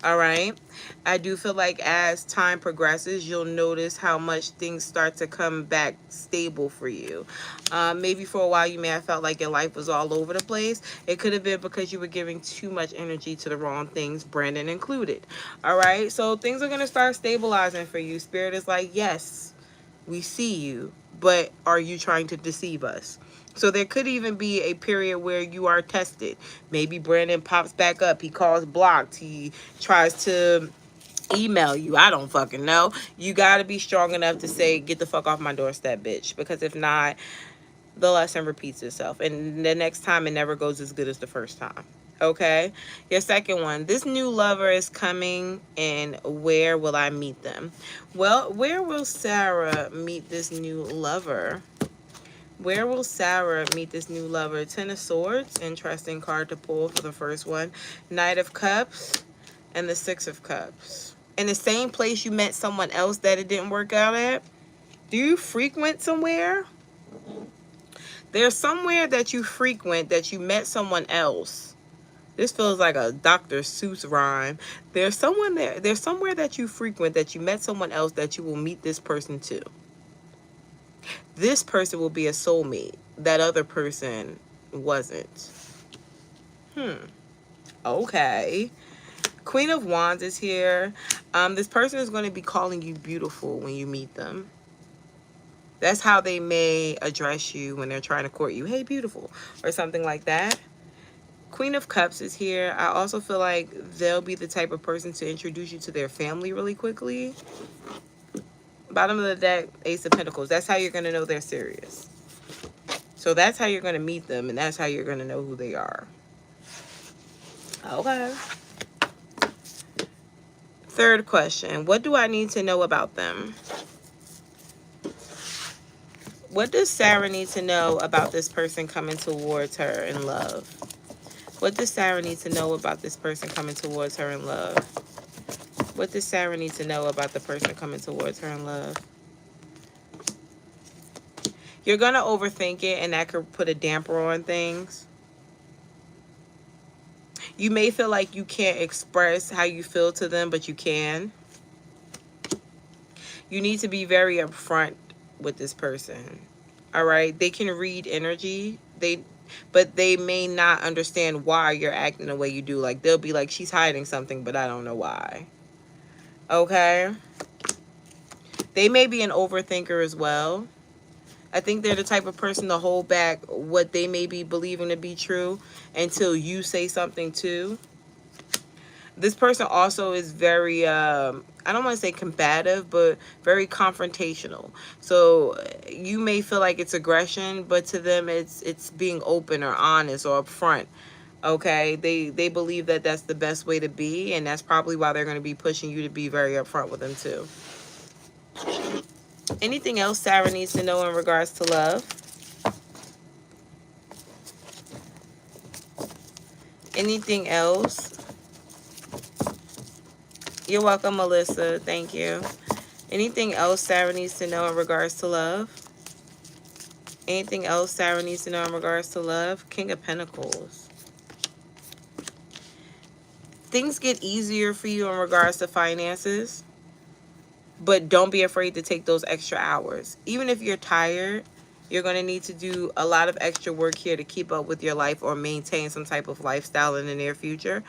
All right. I do feel like as time progresses, you'll notice how much things start to come back stable for you. Maybe for a while you may have felt like your life was all over the place. It could have been because you were giving too much energy to the wrong things, Brandon included. All right. So things are going to start stabilizing for you. Spirit is like, yes, we see you, but are you trying to deceive us? So there could even be a period where you are tested. Maybe Brandon pops back up. He calls blocked. He tries to email you. I don't fucking know. You got to be strong enough to say, get the fuck off my doorstep, bitch. Because if not, the lesson repeats itself. And the next time, it never goes as good as the first time. Okay? Your second one. This new lover is coming, and where will I meet them? Well, where will Sarah meet this new lover? Where will Sarah meet this new lover? Ten of Swords. Interesting card to pull for the first one. Knight of Cups and the Six of Cups. In the same place you met someone else that it didn't work out at? Do you frequent somewhere? There's somewhere that you frequent that you met someone else. This feels like a Dr. Seuss rhyme. There's someone there. There's somewhere that you frequent that you met someone else that you will meet this person too. This person will be a soulmate. That other person wasn't. Okay. Queen of Wands is here. This person is going to be calling you beautiful when you meet them. That's how they may address you when they're trying to court you. Hey, beautiful. Or something like that. Queen of Cups is here. I also feel like they'll be the type of person to introduce you to their family really quickly. Bottom of the deck, Ace of Pentacles. That's how you're going to know they're serious. So that's how you're going to meet them, and that's how you're going to know who they are. Okay. Third question. What do I need to know about them? What does Sarah need to know about this person coming towards her in love? What does Sarah need to know about this person coming towards her in love? What does Sarah need to know about the person coming towards her in love? You're going to overthink it, and that could put a damper on things. You may feel like you can't express how you feel to them, but you can. You need to be very upfront with this person. All right? They can read energy. But they may not understand why you're acting the way you do. Like, they'll be like, she's hiding something, but I don't know why. Okay? They may be an overthinker as well. I think they're the type of person to hold back what they may be believing to be true until you say something too. This person also is very, I don't want to say combative, but very confrontational. So you may feel like it's aggression, but to them it's being open or honest or upfront. Okay? They believe that that's the best way to be, and that's probably why they're going to be pushing you to be very upfront with them too. Anything else Sarah needs to know in regards to love? Anything else? You're welcome, Melissa. Thank you. Anything else Sarah needs to know in regards to love? Anything else Sarah needs to know in regards to love? King of Pentacles. Things get easier for you in regards to finances, but don't be afraid to take those extra hours. Even if you're tired, you're going to need to do a lot of extra work here to keep up with your life or maintain some type of lifestyle in the near future.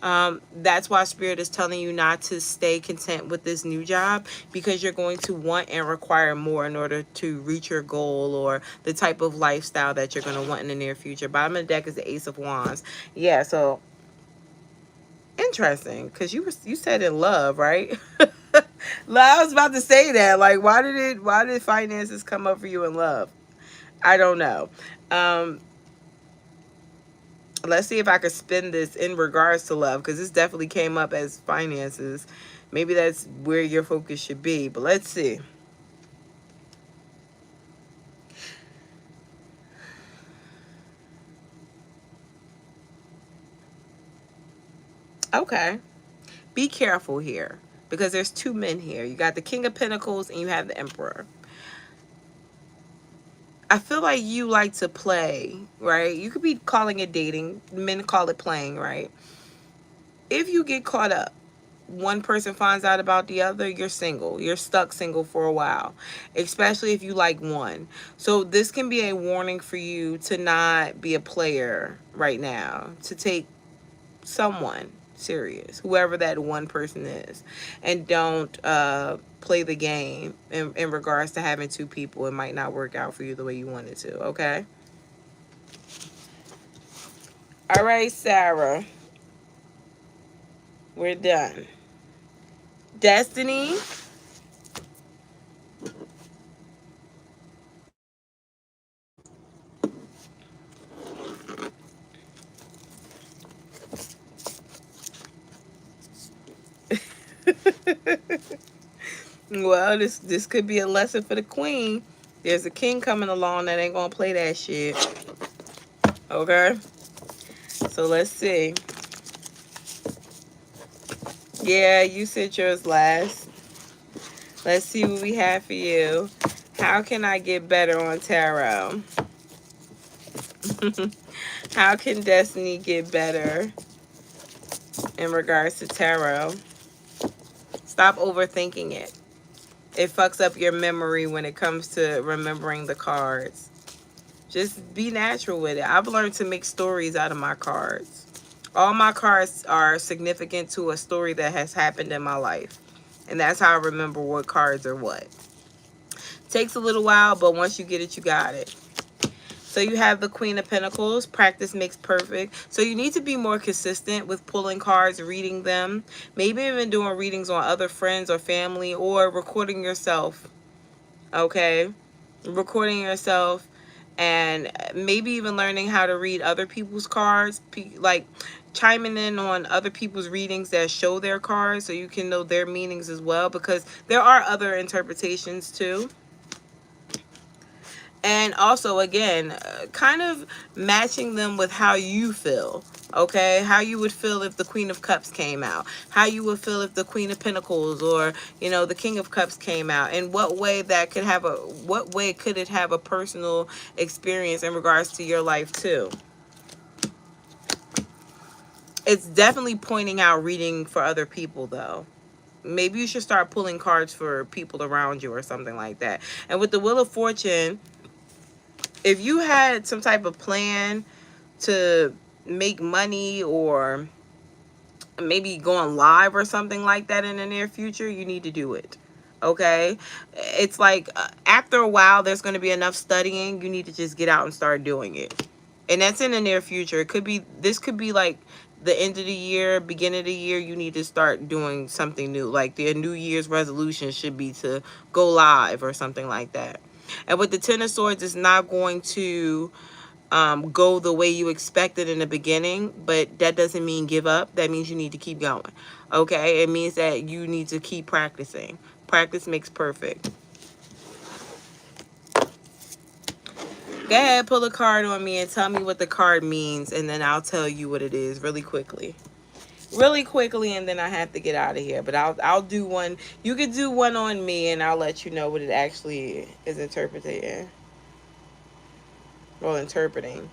That's why Spirit is telling you not to stay content with this new job, because you're going to want and require more in order to reach your goal or the type of lifestyle that you're going to want in the near future. Bottom of the deck is the Ace of Wands. Yeah, so interesting, because you said in love, right? I was about to say that. Like, why did finances come up for you in love? I don't know. Let's see if I could spin this in regards to love, because this definitely came up as finances. Maybe that's where your focus should be, but let's see. Okay. Be careful here, because there's two men here. You got the King of Pentacles and you have the Emperor. I feel like you like to play, right? You could be calling it dating. Men call it playing, right? If you get caught up, one person finds out about the other, you're single. You're stuck single for a while, especially if you like one. So this can be a warning for you to not be a player right now, to take someone serious, whoever that one person is, and don't play the game in regards to having two people. It might not work out for you the way you want it to, okay? All right, Sarah, we're done. Destiny. Well, this could be a lesson for the queen. There's a king coming along that ain't gonna play that shit. Okay? So let's see. Yeah, you said yours last. Let's see what we have for you. How can I get better on tarot? How can Destiny get better in regards to tarot? Stop overthinking it. It fucks up your memory when it comes to remembering the cards. Just be natural with it. I've learned to make stories out of my cards. All my cards are significant to a story that has happened in my life. And that's how I remember what cards are what. Takes a little while, but once you get it, you got it. So you have the Queen of Pentacles. Practice makes perfect. So you need to be more consistent with pulling cards, reading them. Maybe even doing readings on other friends or family, or recording yourself. Okay? Recording yourself, and maybe even learning how to read other people's cards. Like chiming in on other people's readings that show their cards so you can know their meanings as well, because there are other interpretations too. And also, again, kind of matching them with how you feel. Okay, how you would feel if the Queen of Cups came out, how you would feel if the Queen of Pentacles or, you know, the King of Cups came out, and what way that could have what way could it have a personal experience in regards to your life too. It's definitely pointing out reading for other people though. Maybe you should start pulling cards for people around you or something like that. And with the Wheel of Fortune, if you had some type of plan to make money or maybe going live or something like that in the near future, you need to do it. Okay? It's like after a while, there's going to be enough studying. You need to just get out and start doing it. And that's in the near future. It could be, this could be like the end of the year, beginning of the year. You need to start doing something new. Like the New Year's resolution should be to go live or something like that. And with the Ten of Swords, it's not going to go the way you expected in the beginning, but that doesn't mean give up. That means you need to keep going. Okay? It means that you need to keep practicing. Practice makes perfect. Go ahead, pull a card on me and tell me what the card means, and then I'll tell you what it is really quickly. Really quickly, and then I have to get out of here. But I'll do one. You could do one on me, and I'll let you know what it actually is interpreting. Well, interpreting.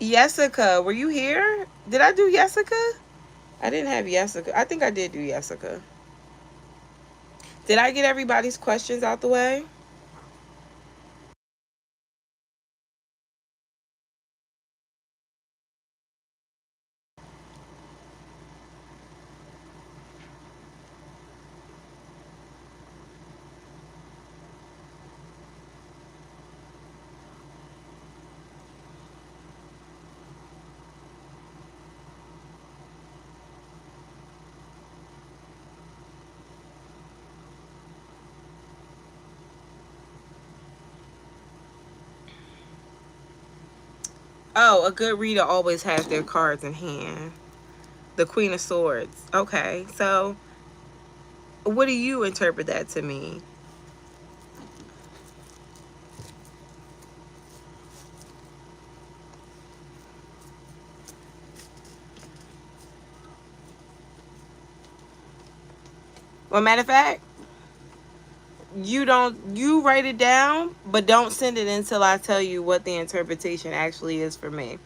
Jessica, were you here? Did I do Jessica? I didn't have Jessica. I think I did do Jessica. Did I get everybody's questions out the way? Oh, a good reader always has their cards in hand. The Queen of Swords. Okay, so what do you interpret that to mean? Well, matter of fact, you write it down, but don't send it until I tell you what the interpretation actually is for me.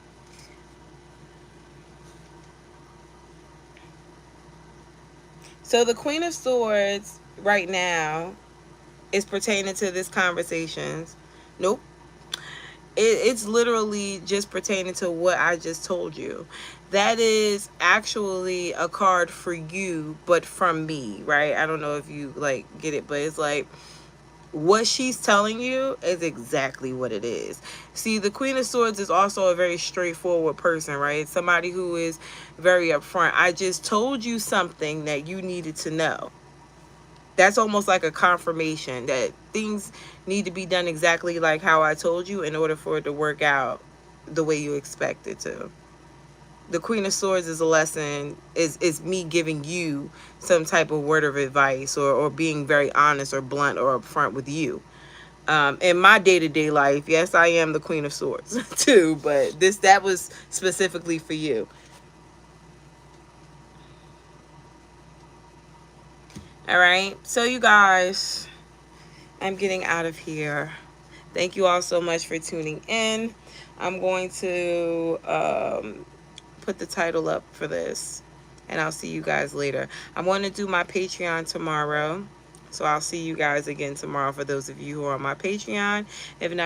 So the Queen of Swords right now is pertaining to this conversations. Nope. It's literally just pertaining to what I just told you. That is actually a card for you, but from me, right? I don't know if you like get it, but it's like what she's telling you is exactly what it is. See, the Queen of Swords is also a very straightforward person, right? Somebody who is very upfront. I just told you something that you needed to know. That's almost like a confirmation that things need to be done exactly like how I told you in order for it to work out the way you expect it to. The Queen of Swords is a lesson, is me giving you some type of word of advice, or being very honest or blunt or upfront with you. In my day-to-day life, yes, I am the Queen of Swords too, but that was specifically for you. All right, so you guys, I'm getting out of here. Thank you all so much for tuning in. I'm going to put the title up for this, and I'll see you guys later. I'm going to do my Patreon tomorrow, so I'll see you guys again tomorrow for those of you who are on my Patreon. If not,